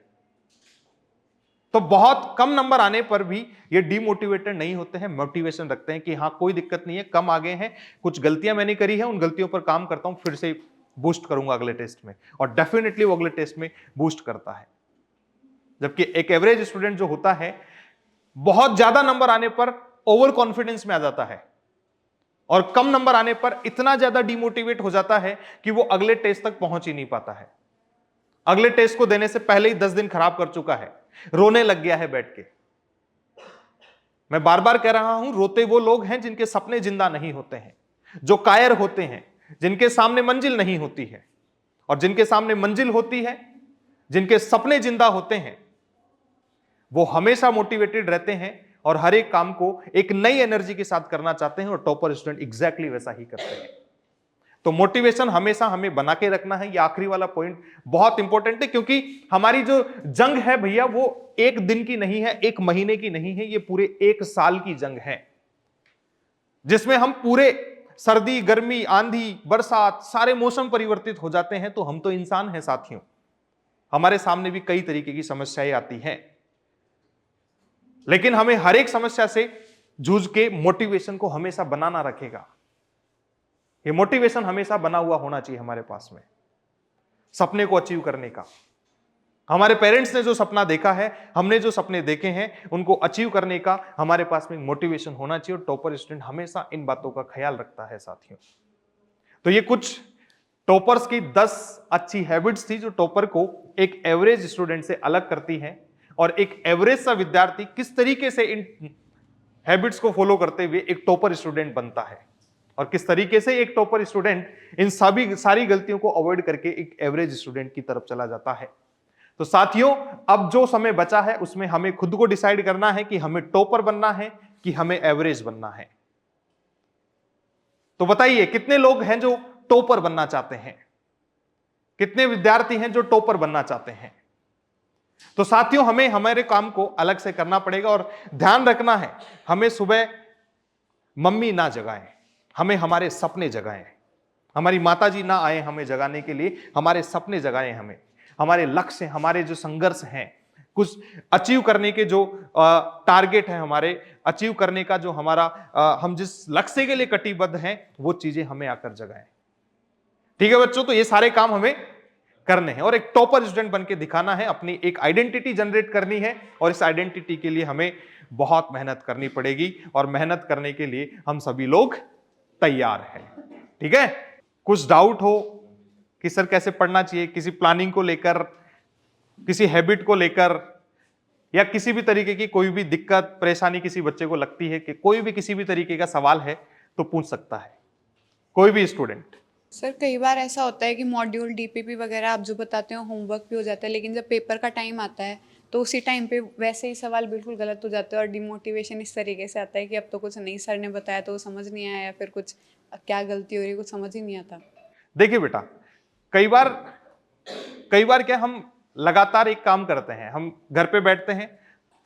तो बहुत कम नंबर आने पर भी ये डीमोटिवेटेड नहीं होते हैं, मोटिवेशन रखते हैं कि हाँ कोई दिक्कत नहीं है, कम आ गए हैं, कुछ गलतियां मैंने करी है, उन गलतियों पर काम करता हूं, फिर से बूस्ट करूंगा अगले टेस्ट में। और डेफिनेटली वो अगले टेस्ट में बूस्ट करता है। जबकि एक एवरेज स्टूडेंट जो होता है बहुत ज्यादा नंबर आने पर ओवर कॉन्फिडेंस में आ जाता है और कम नंबर आने पर इतना ज्यादा डिमोटिवेट हो जाता है कि वो अगले टेस्ट तक पहुंच ही नहीं पाता है। अगले टेस्ट को देने से पहले ही 10 दिन खराब कर चुका है, रोने लग गया है बैठ के। मैं बार बार कह रहा हूं, रोते वो लोग हैं जिनके सपने जिंदा नहीं होते हैं, जो कायर होते हैं, जिनके सामने मंजिल नहीं होती है। और जिनके सामने मंजिल होती है, जिनके सपने जिंदा होते हैं, वो हमेशा मोटिवेटेड रहते हैं और हर एक काम को एक नई एनर्जी के साथ करना चाहते हैं। और टॉपर स्टूडेंट एग्जैक्टली वैसा ही करते हैं। तो मोटिवेशन हमेशा हमें बना के रखना है। ये आखिरी वाला पॉइंट बहुत इंपॉर्टेंट है, क्योंकि हमारी जो जंग है भैया वो एक दिन की नहीं है, एक महीने की नहीं है, ये पूरे 1 साल की जंग है, जिसमें हम पूरे सर्दी, गर्मी, आंधी, बरसात, सारे मौसम परिवर्तित हो जाते हैं। तो हम तो इंसान हैं साथियों, हमारे सामने भी कई तरीके की समस्याएं आती हैं, लेकिन हमें हर एक समस्या से जूझ के मोटिवेशन को हमेशा बनाना रखेगा। ये मोटिवेशन हमेशा बना हुआ होना चाहिए हमारे पास में, सपने को अचीव करने का। हमारे पेरेंट्स ने जो सपना देखा है, हमने जो सपने देखे हैं, उनको अचीव करने का हमारे पास में मोटिवेशन होना चाहिए। और टॉपर स्टूडेंट हमेशा इन बातों का ख्याल रखता है साथियों। तो ये कुछ टॉपर्स की 10 अच्छी हैबिट्स थी जो टॉपर को एक एवरेज स्टूडेंट से अलग करती हैं, और एक एवरेज सा विद्यार्थी किस तरीके से इन हैबिट्स को फॉलो करते हुए एक टॉपर स्टूडेंट बनता है, और किस तरीके से एक टॉपर स्टूडेंट इन सारी गलतियों को अवॉइड करके एक एवरेज स्टूडेंट की तरफ चला जाता है। तो साथियों, अब जो समय बचा है उसमें हमें खुद को डिसाइड करना है कि हमें टॉपर बनना है कि हमें एवरेज बनना है। तो बताइए कितने लोग हैं जो टॉपर बनना चाहते हैं, कितने विद्यार्थी हैं जो टॉपर बनना चाहते हैं। तो साथियों, हमें हमारे काम को अलग से करना पड़ेगा, और ध्यान रखना है हमें सुबह मम्मी ना जगाएं, हमें हमारे सपने जगाएं। हमारी माताजी ना आए हमें जगाने के लिए, हमारे सपने जगाएं हमें, हमारे लक्ष्य, हमारे जो संघर्ष हैं, कुछ अचीव करने के जो टारगेट है, हमारे अचीव करने का जो हमारा हम जिस लक्ष्य के लिए कटिबद्ध हैं, वो चीजें हमें आकर जगाएं। ठीक है बच्चों, तो ये सारे काम हमें करने हैं और एक टॉपर स्टूडेंट बन के दिखाना है, अपनी एक आइडेंटिटी जनरेट करनी है और इस आइडेंटिटी के लिए हमें बहुत मेहनत करनी पड़ेगी और मेहनत करने के लिए हम सभी लोग तैयार हैं। ठीक है, कुछ डाउट हो कि सर कैसे पढ़ना चाहिए, किसी प्लानिंग को लेकर, किसी हैबिट को लेकर, या किसी भी तरीके की कोई भी दिक्कत परेशानी किसी बच्चे को लगती है कि कोई भी किसी भी तरीके का सवाल है तो पूछ सकता है कोई भी स्टूडेंट। सर कई बार ऐसा होता है कि मॉड्यूल डीपीपी वगैरह आप जो बताते हो होमवर्क भी हो जाता है, लेकिन जब पेपर का टाइम आता है तो उसी टाइम पे वैसे ही सवाल बिल्कुल गलत हो जाते हैं और डिमोटिवेशन इस तरीके से आता है कि अब तो कुछ नहीं, सर ने बताया तो समझ नहीं आया, या फिर कुछ क्या गलती हो रही है कुछ समझ ही नहीं आता। देखिए बेटा, कई बार क्या हम लगातार एक काम करते हैं, हम घर पे बैठते हैं,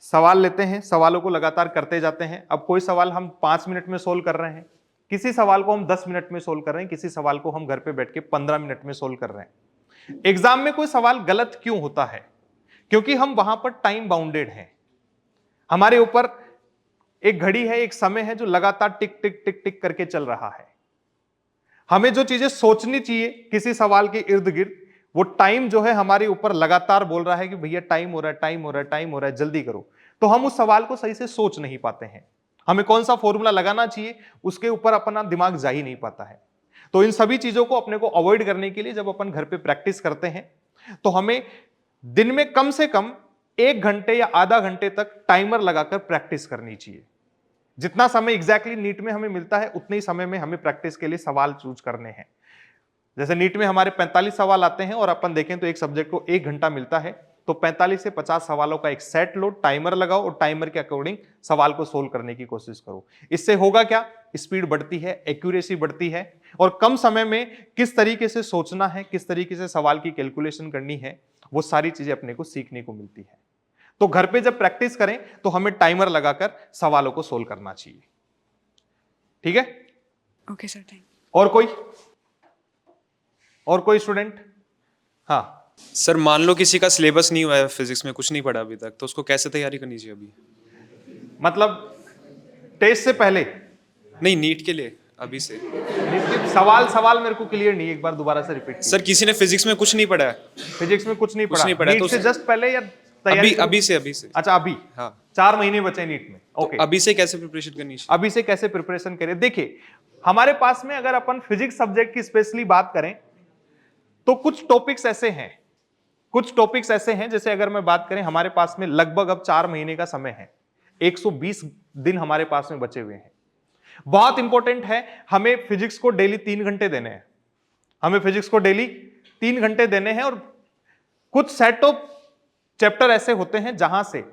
सवाल लेते हैं, सवालों को लगातार करते जाते हैं। अब कोई सवाल हम 5 मिनट में सोल्व कर रहे हैं, किसी सवाल को हम 10 मिनट में सोल्व कर रहे हैं, किसी सवाल को हम घर पे बैठ के 15 मिनट में सोल्व कर रहे हैं। एग्जाम में कोई सवाल गलत क्यों होता है? क्योंकि हम वहां पर टाइम बाउंडेड हैं, हमारे ऊपर एक घड़ी है, एक समय है जो लगातार टिक टिक टिक टिक करके चल रहा है। हमें जो चीजें सोचनी चाहिए किसी सवाल के इर्द गिर्द, वो टाइम जो है हमारे ऊपर लगातार बोल रहा है कि भैया टाइम हो रहा है, टाइम हो रहा है, टाइम हो रहा है, जल्दी करो। तो हम उस सवाल को सही से सोच नहीं पाते हैं, हमें कौन सा फॉर्मूला लगाना चाहिए उसके ऊपर अपना दिमाग जा ही नहीं पाता है। तो इन सभी चीजों को अपने को अवॉइड करने के लिए जब अपन घर पे प्रैक्टिस करते हैं तो हमें दिन में कम से कम 1 घंटे या आधा घंटे तक टाइमर लगाकर प्रैक्टिस करनी चाहिए। जितना समय एग्जैक्टली नीट में हमें मिलता है उतने ही समय में हमें प्रैक्टिस के लिए सवाल चूज करने हैं। जैसे नीट में हमारे 45 सवाल आते हैं और अपन देखें तो एक सब्जेक्ट को 1 घंटा मिलता है, तो 45 से 50 सवालों का एक सेट लो, टाइमर लगाओ और टाइमर के अकॉर्डिंग सवाल को सोल्व करने की कोशिश करो। इससे होगा क्या, स्पीड बढ़ती है, एक्यूरेसी बढ़ती है और कम समय में किस तरीके से सोचना है, किस तरीके से सवाल की कैलकुलेशन करनी है, वो सारी चीजें अपने को सीखने को मिलती है। तो घर पे जब प्रैक्टिस करें तो हमें टाइमर लगाकर सवालों को सोल्व करना चाहिए। ठीक है, ओके सर, थैंक। और कोई स्टूडेंट? हाँ सर मान लो किसी का सिलेबस नहीं हुआ है फिजिक्स में, कुछ नहीं पढ़ा अभी तक, तो उसको कैसे तैयारी करनी चाहिए अभी? मतलब टेस्ट से पहले? नहीं, नीट के लिए अभी से। सवाल मेरे को क्लियर नहीं, एक बार दोबारा से रिपीट। सर किसी ने फिजिक्स में कुछ नहीं पढ़ा है, फिजिक्स में कुछ नहीं पढ़ा नीट तो से जस्ट पहले या तैयारी अभी से अच्छा अभी, हाँ 4 महीने बचे नीट में। ओके, अभी से कैसे प्रिपरेशन करनी चाहिए? अभी से कैसे प्रिपरेशन करें? देखिए, हमारे पास में अगर अपन फिजिक्स सब्जेक्ट की स्पेशली बात करें तो कुछ टॉपिक्स ऐसे हैं जैसे अगर मैं बात करें, हमारे पास में लगभग अब 4 महीने का समय है, 120 दिन हमारे पास में बचे हुए हैं। बहुत इंपॉर्टेंट है, हमें फिजिक्स को डेली 3 घंटे देने हैं, हमें फिजिक्स को डेली 3 घंटे देने हैं। और कुछ सेट ऑफ चैप्टर ऐसे होते हैं जहां से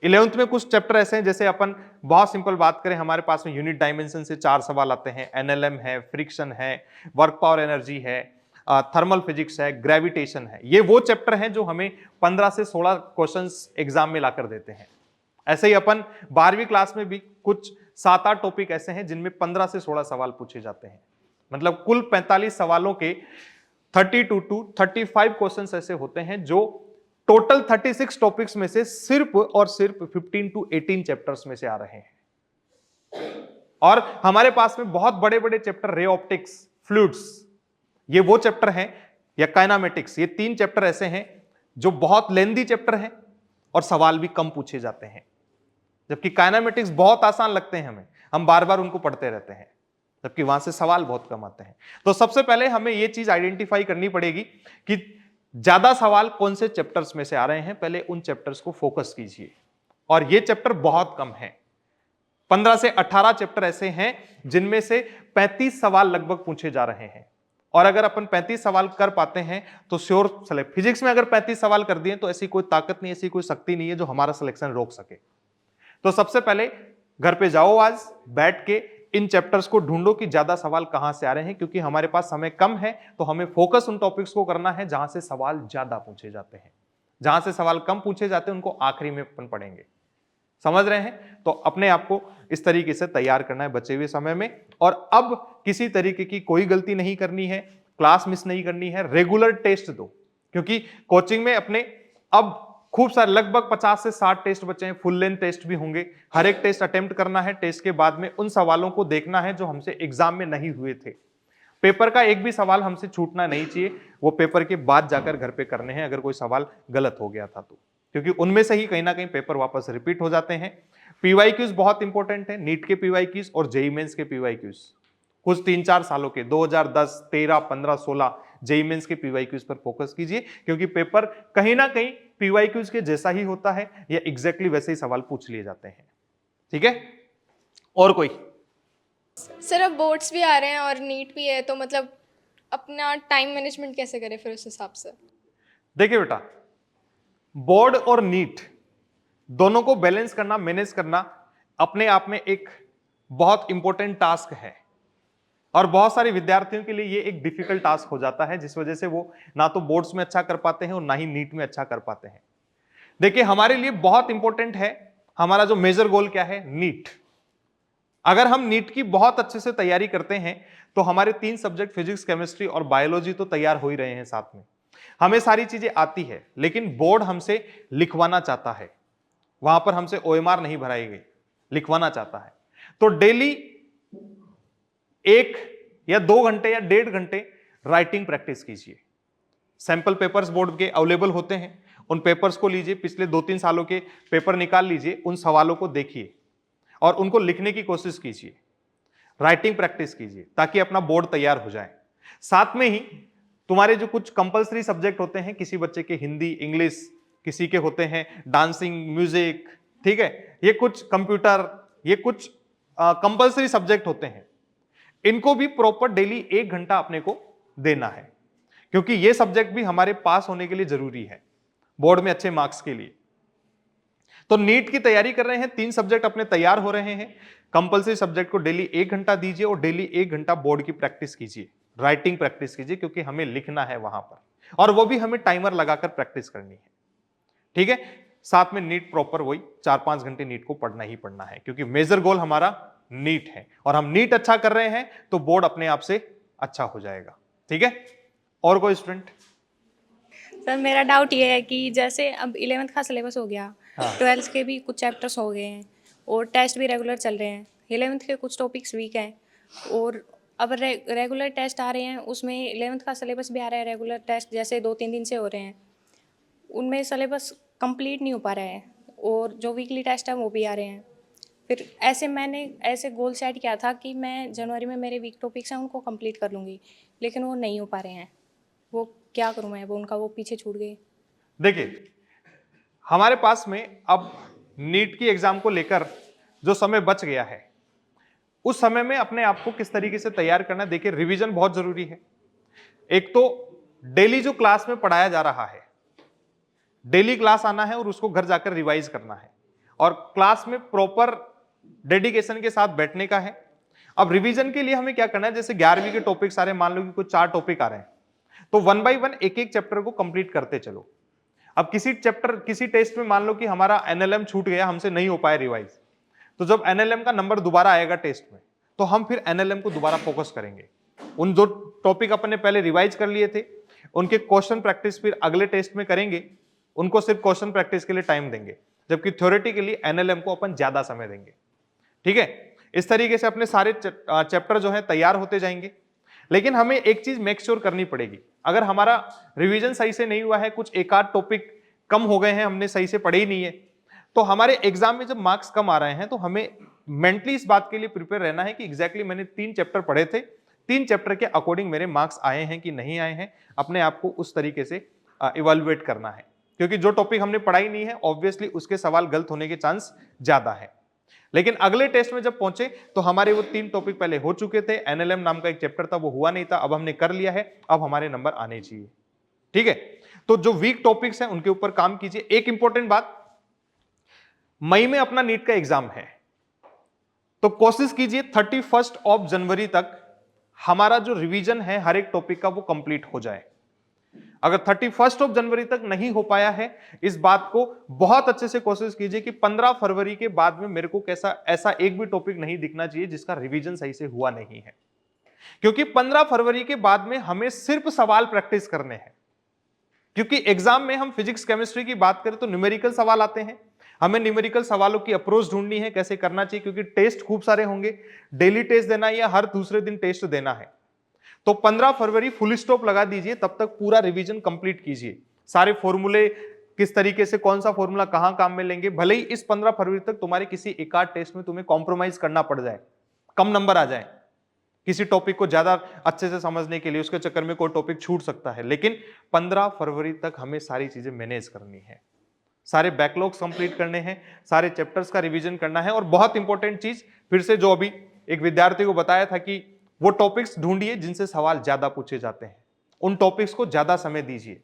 11th में कुछ चैप्टर ऐसे हैं, जैसे अपन बहुत सिंपल बात करें, हमारे पास में यूनिट डायमेंशन से 4 सवाल आते हैं, एनएलएम है, फ्रिक्शन है, वर्क पावर एनर्जी है, थर्मल फिजिक्स है, ग्रेविटेशन है। ये वो चैप्टर हैं जो हमें 15 से 16 क्वेश्चंस एग्जाम में लाकर देते हैं। ऐसे ही अपन 12वीं क्लास में भी कुछ 7-8 टॉपिक ऐसे हैं जिनमें 15 से 16 सवाल पूछे जाते हैं। मतलब कुल 45 सवालों के 32 to 35 क्वेश्चंस ऐसे होते हैं जो टोटल 36 टॉपिक्स में से सिर्फ और सिर्फ 15 to 18 चैप्टर्स में से आ रहे हैं। और हमारे पास में बहुत बड़े बड़े चैप्टर, रे ऑप्टिक्स, फ्लूइड्स, ये वो चैप्टर हैं, या काइनामेटिक्स, ये 3 चैप्टर ऐसे हैं जो बहुत लेंदी चैप्टर हैं और सवाल भी कम पूछे जाते हैं। जबकि काइनामेटिक्स बहुत आसान लगते हैं हमें, हम बार बार उनको पढ़ते रहते हैं, जबकि वहां से सवाल बहुत कम आते हैं। तो सबसे पहले हमें यह चीज आइडेंटिफाई करनी पड़ेगी कि ज्यादा सवाल कौन से चैप्टर्स में से आ रहे हैं, पहले उन चैप्टर्स को फोकस कीजिए। और ये चैप्टर बहुत कम है, 15 से 18 चैप्टर ऐसे हैं जिनमें से 35 सवाल लगभग पूछे जा रहे हैं। और अगर अपन 35 सवाल कर पाते हैं तो श्योर सेलेक्ट। फिजिक्स में अगर 35 सवाल कर दिए तो ऐसी कोई ताकत नहीं, ऐसी कोई शक्ति नहीं है जो हमारा सिलेक्शन रोक सके। तो सबसे पहले घर पे जाओ, आज बैठ के इन चैप्टर्स को ढूंढो कि ज्यादा सवाल कहां से आ रहे हैं, क्योंकि हमारे पास समय कम है तो हमें फोकस उन टॉपिक्स को करना है जहां से सवाल ज्यादा पूछे जाते हैं। जहां से सवाल कम पूछे जाते हैं उनको आखिरी में अपन पढ़ेंगे। समझ रहे हैं? तो अपने आप को इस तरीके से तैयार करना है बचे हुए समय में। और अब किसी तरीके की कोई गलती नहीं करनी है, क्लास मिस नहीं करनी है, रेगुलर टेस्ट दो, क्योंकि कोचिंग में अपने अब खूब सारे लगभग 50 से 60 टेस्ट बचे हैं, फुल लेंथ टेस्ट भी होंगे। हर एक टेस्ट अटेम्प्ट करना है, टेस्ट के बाद में उन सवालों को देखना है जो हमसे एग्जाम में नहीं हुए थे। पेपर का एक भी सवाल हमसे छूटना नहीं चाहिए, वो पेपर के बाद जाकर घर पे करने हैं अगर कोई सवाल गलत हो गया था तो, क्योंकि उनमें से ही कहीं ना कहीं पेपर वापस रिपीट हो जाते हैं। पीवाईक्यूज बहुत इंपॉर्टेंट है, नीट के पीवाईक्यूज और जेईई मेंस के पीवाईक्यूज कुछ 3-4 सालों के 2010, 13, 15, 16 जेईई मेंस के पीवाईक्यूज पर फोकस कीजिए, क्योंकि पेपर कहीं ना कहीं पीवाईक्यूज के जैसा ही होता है या एग्जैक्टली वैसे ही सवाल पूछ लिए जाते हैं। ठीक है, और कोई? सर अब बोर्ड्स भी आ रहे हैं और नीट भी है, तो मतलब अपना टाइम मैनेजमेंट कैसे करें फिर उस हिसाब से? देखिए बेटा, बोर्ड और नीट दोनों को बैलेंस करना, मैनेज करना अपने आप में एक बहुत इंपॉर्टेंट टास्क है, और बहुत सारे विद्यार्थियों के लिए ये एक डिफिकल्ट टास्क हो जाता है, जिस वजह से वो ना तो बोर्ड्स में अच्छा कर पाते हैं और ना ही नीट में अच्छा कर पाते हैं। देखिए, हमारे लिए बहुत इंपॉर्टेंट है, हमारा जो मेजर गोल क्या है, नीट। अगर हम नीट की बहुत अच्छे से तैयारी करते हैं तो हमारे 3 सब्जेक्ट फिजिक्स, केमिस्ट्री और बायोलॉजी तो तैयार हो ही रहे हैं साथ में, हमें सारी चीजें आती है, लेकिन बोर्ड हमसे लिखवाना चाहता है, वहां पर हमसे OMR नहीं भराई गई, लिखवाना चाहता है। तो डेली 1 या 2 घंटे या 1.5 घंटे राइटिंग प्रैक्टिस कीजिए। सैंपल पेपर्स बोर्ड के अवेलेबल होते हैं, उन पेपर्स को लीजिए, पिछले 2-3 सालों के पेपर निकाल लीजिए, उन सवालों को देखिए और उनको लिखने की कोशिश कीजिए, राइटिंग प्रैक्टिस कीजिए, ताकि अपना बोर्ड तैयार हो जाए। साथ में ही तुम्हारे जो कुछ कंपलसरी सब्जेक्ट होते हैं, किसी बच्चे के हिंदी, इंग्लिश, किसी के होते हैं डांसिंग, म्यूजिक, ठीक है, ये कुछ कंप्यूटर, ये कुछ कंपलसरी सब्जेक्ट होते हैं, इनको भी प्रॉपर डेली 1 घंटा अपने को देना है, क्योंकि ये सब्जेक्ट भी हमारे पास होने के लिए जरूरी है, बोर्ड में अच्छे मार्क्स के लिए। तो नीट की तैयारी कर रहे हैं, 3 सब्जेक्ट अपने तैयार हो रहे हैं, कंपलसरी सब्जेक्ट को डेली 1 घंटा दीजिए और डेली 1 घंटा बोर्ड की प्रैक्टिस कीजिए, राइटिंग प्रैक्टिस कीजिए, क्योंकि हमें लिखना है वहां पर, और वो भी हमें टाइमर लगाकर प्रैक्टिस करनी है। ठीक है, साथ में नीट प्रॉपर वही 4-5 घंटे नीट को पढ़ना ही पढ़ना है, क्योंकि मेजर गोल हमारा नीट है, और हम नीट अच्छा कर रहे हैं तो बोर्ड अपने आप से अच्छा हो जाएगा। ठीक है, और कोई स्टूडेंट? सर मेरा डाउट ये है कि जैसे अब 11th का सिलेबस हो गया, 12th के भी कुछ चैप्टर्स हो गए हैं और टेस्ट भी रेगुलर चल रहे हैं, 11th के कुछ टॉपिक्स वीक हैं और अब रेगुलर टेस्ट आ रहे हैं, उसमें 11th का सिलेबस भी आ रहा है, रेगुलर टेस्ट जैसे 2-3 दिन से हो रहे हैं, उनमें सिलेबस कंप्लीट नहीं हो पा रहा है और जो वीकली टेस्ट है वो भी आ रहे हैं। फिर मैंने ऐसे गोल सेट किया था कि मैं जनवरी में मेरे वीक टॉपिक्स हैं उनको कंप्लीट कर लूँगी, लेकिन वो नहीं हो पा रहे हैं, वो क्या करूँ मैं, वो उनका वो पीछे छूट गए। देखिए, हमारे पास में अब नीट की एग्जाम को लेकर जो समय बच गया है, उस समय में अपने आप को किस तरीके से तैयार करना है। देखिए, रिवीजन बहुत जरूरी है। एक तो डेली जो क्लास में पढ़ाया जा रहा है, डेली क्लास आना है और उसको घर जाकर रिवाइज करना है, और क्लास में प्रॉपर डेडिकेशन के साथ बैठने का है। अब रिवीजन के लिए हमें क्या करना है, जैसे 11वीं के टॉपिक सारे, मान लो कि कुछ 4 टॉपिक आ रहे हैं, तो 1 बाय 1 एक चैप्टर को कंप्लीट करते चलो। अब किसी चैप्टर, किसी टेस्ट में मान लो कि हमारा NLM छूट गया, हमसे नहीं हो पाया रिवाइज, तो जब NLM का नंबर दोबारा आएगा टेस्ट में, तो हम फिर NLM को दोबारा फोकस करेंगे। उन जो टॉपिक अपने पहले रिवाइज कर लिए थे, उनके क्वेश्चन प्रैक्टिस फिर अगले टेस्ट में करेंगे, उनको सिर्फ क्वेश्चन प्रैक्टिस के लिए टाइम देंगे, जबकि थ्योरेटी के लिए NLM को अपन ज्यादा समय देंगे। ठीक है, इस तरीके से अपने सारे चैप्टर जो है तैयार होते जाएंगे। लेकिन हमें एक चीज मेक श्योर करनी पड़ेगी, अगर हमारा रिवीजन सही से नहीं हुआ है, कुछ एक आध टॉपिक कम हो गए हैं, हमने सही से पढ़े ही नहीं है, तो हमारे एग्जाम में जब मार्क्स कम आ रहे हैं तो हमें मेंटली इस बात के लिए प्रिपेयर रहना है कि एग्जैक्टली मैंने 3 चैप्टर पढ़े थे, 3 चैप्टर के अकॉर्डिंग मेरे मार्क्स आए हैं कि नहीं आए हैं, अपने आप को उस तरीके से इवेलुएट करना है। क्योंकि जो टॉपिक हमने पढ़ाई नहीं है, ऑब्वियसली उसके सवाल गलत होने के चांस ज्यादा है। लेकिन अगले टेस्ट में जब पहुंचे तो हमारे वो 3 टॉपिक पहले हो चुके थे, NLM नाम का एक चैप्टर था वो हुआ नहीं था, अब हमने कर लिया है, अब हमारे नंबर आने चाहिए। ठीक है, तो जो वीक टॉपिक्स हैं उनके ऊपर काम कीजिए। एक इंपॉर्टेंट बात, मई में अपना नीट का एग्जाम है, तो कोशिश कीजिए 31 जनवरी तक हमारा जो रिवीजन है हर एक टॉपिक का वो कंप्लीट हो जाए। अगर 31 जनवरी तक नहीं हो पाया है, इस बात को बहुत अच्छे से कोशिश कीजिए कि 15 फरवरी के बाद में मेरे को ऐसा एक भी टॉपिक नहीं दिखना चाहिए जिसका रिवीजन सही से हुआ नहीं है, क्योंकि 15 फरवरी के बाद में हमें सिर्फ सवाल प्रैक्टिस करने हैं। क्योंकि एग्जाम में हम फिजिक्स केमिस्ट्री की बात करें तो न्यूमेरिकल सवाल आते हैं, हमें न्यूमेरिकल सवालों की अप्रोच ढूंढनी है, कैसे करना चाहिए, क्योंकि टेस्ट खूब सारे होंगे, डेली टेस्ट देना है या हर दूसरे दिन टेस्ट देना है। तो 15 फरवरी फुल स्टॉप लगा दीजिए, तब तक पूरा रिवीजन कंप्लीट कीजिए। सारे फॉर्मूले किस तरीके से, कौन सा फॉर्मूला कहां काम में लेंगे, भले ही इस 15 फरवरी तक तुम्हारे किसी एक आध टेस्ट में तुम्हें कॉम्प्रोमाइज करना पड़ जाए, कम नंबर आ जाए, किसी टॉपिक को ज्यादा अच्छे से समझने के लिए उसके चक्कर में कोई टॉपिक छूट सकता है, लेकिन 15 फरवरी तक हमें सारी चीजें मैनेज करनी है, सारे बैकलॉग्स कंप्लीट करने हैं, सारे चैप्टर्स का रिवीजन करना है। और बहुत इंपॉर्टेंट चीज, फिर से जो अभी एक विद्यार्थी को बताया था कि वो टॉपिक्स ढूंढिए जिनसे सवाल ज्यादा पूछे जाते हैं, उन टॉपिक्स को ज्यादा समय दीजिए।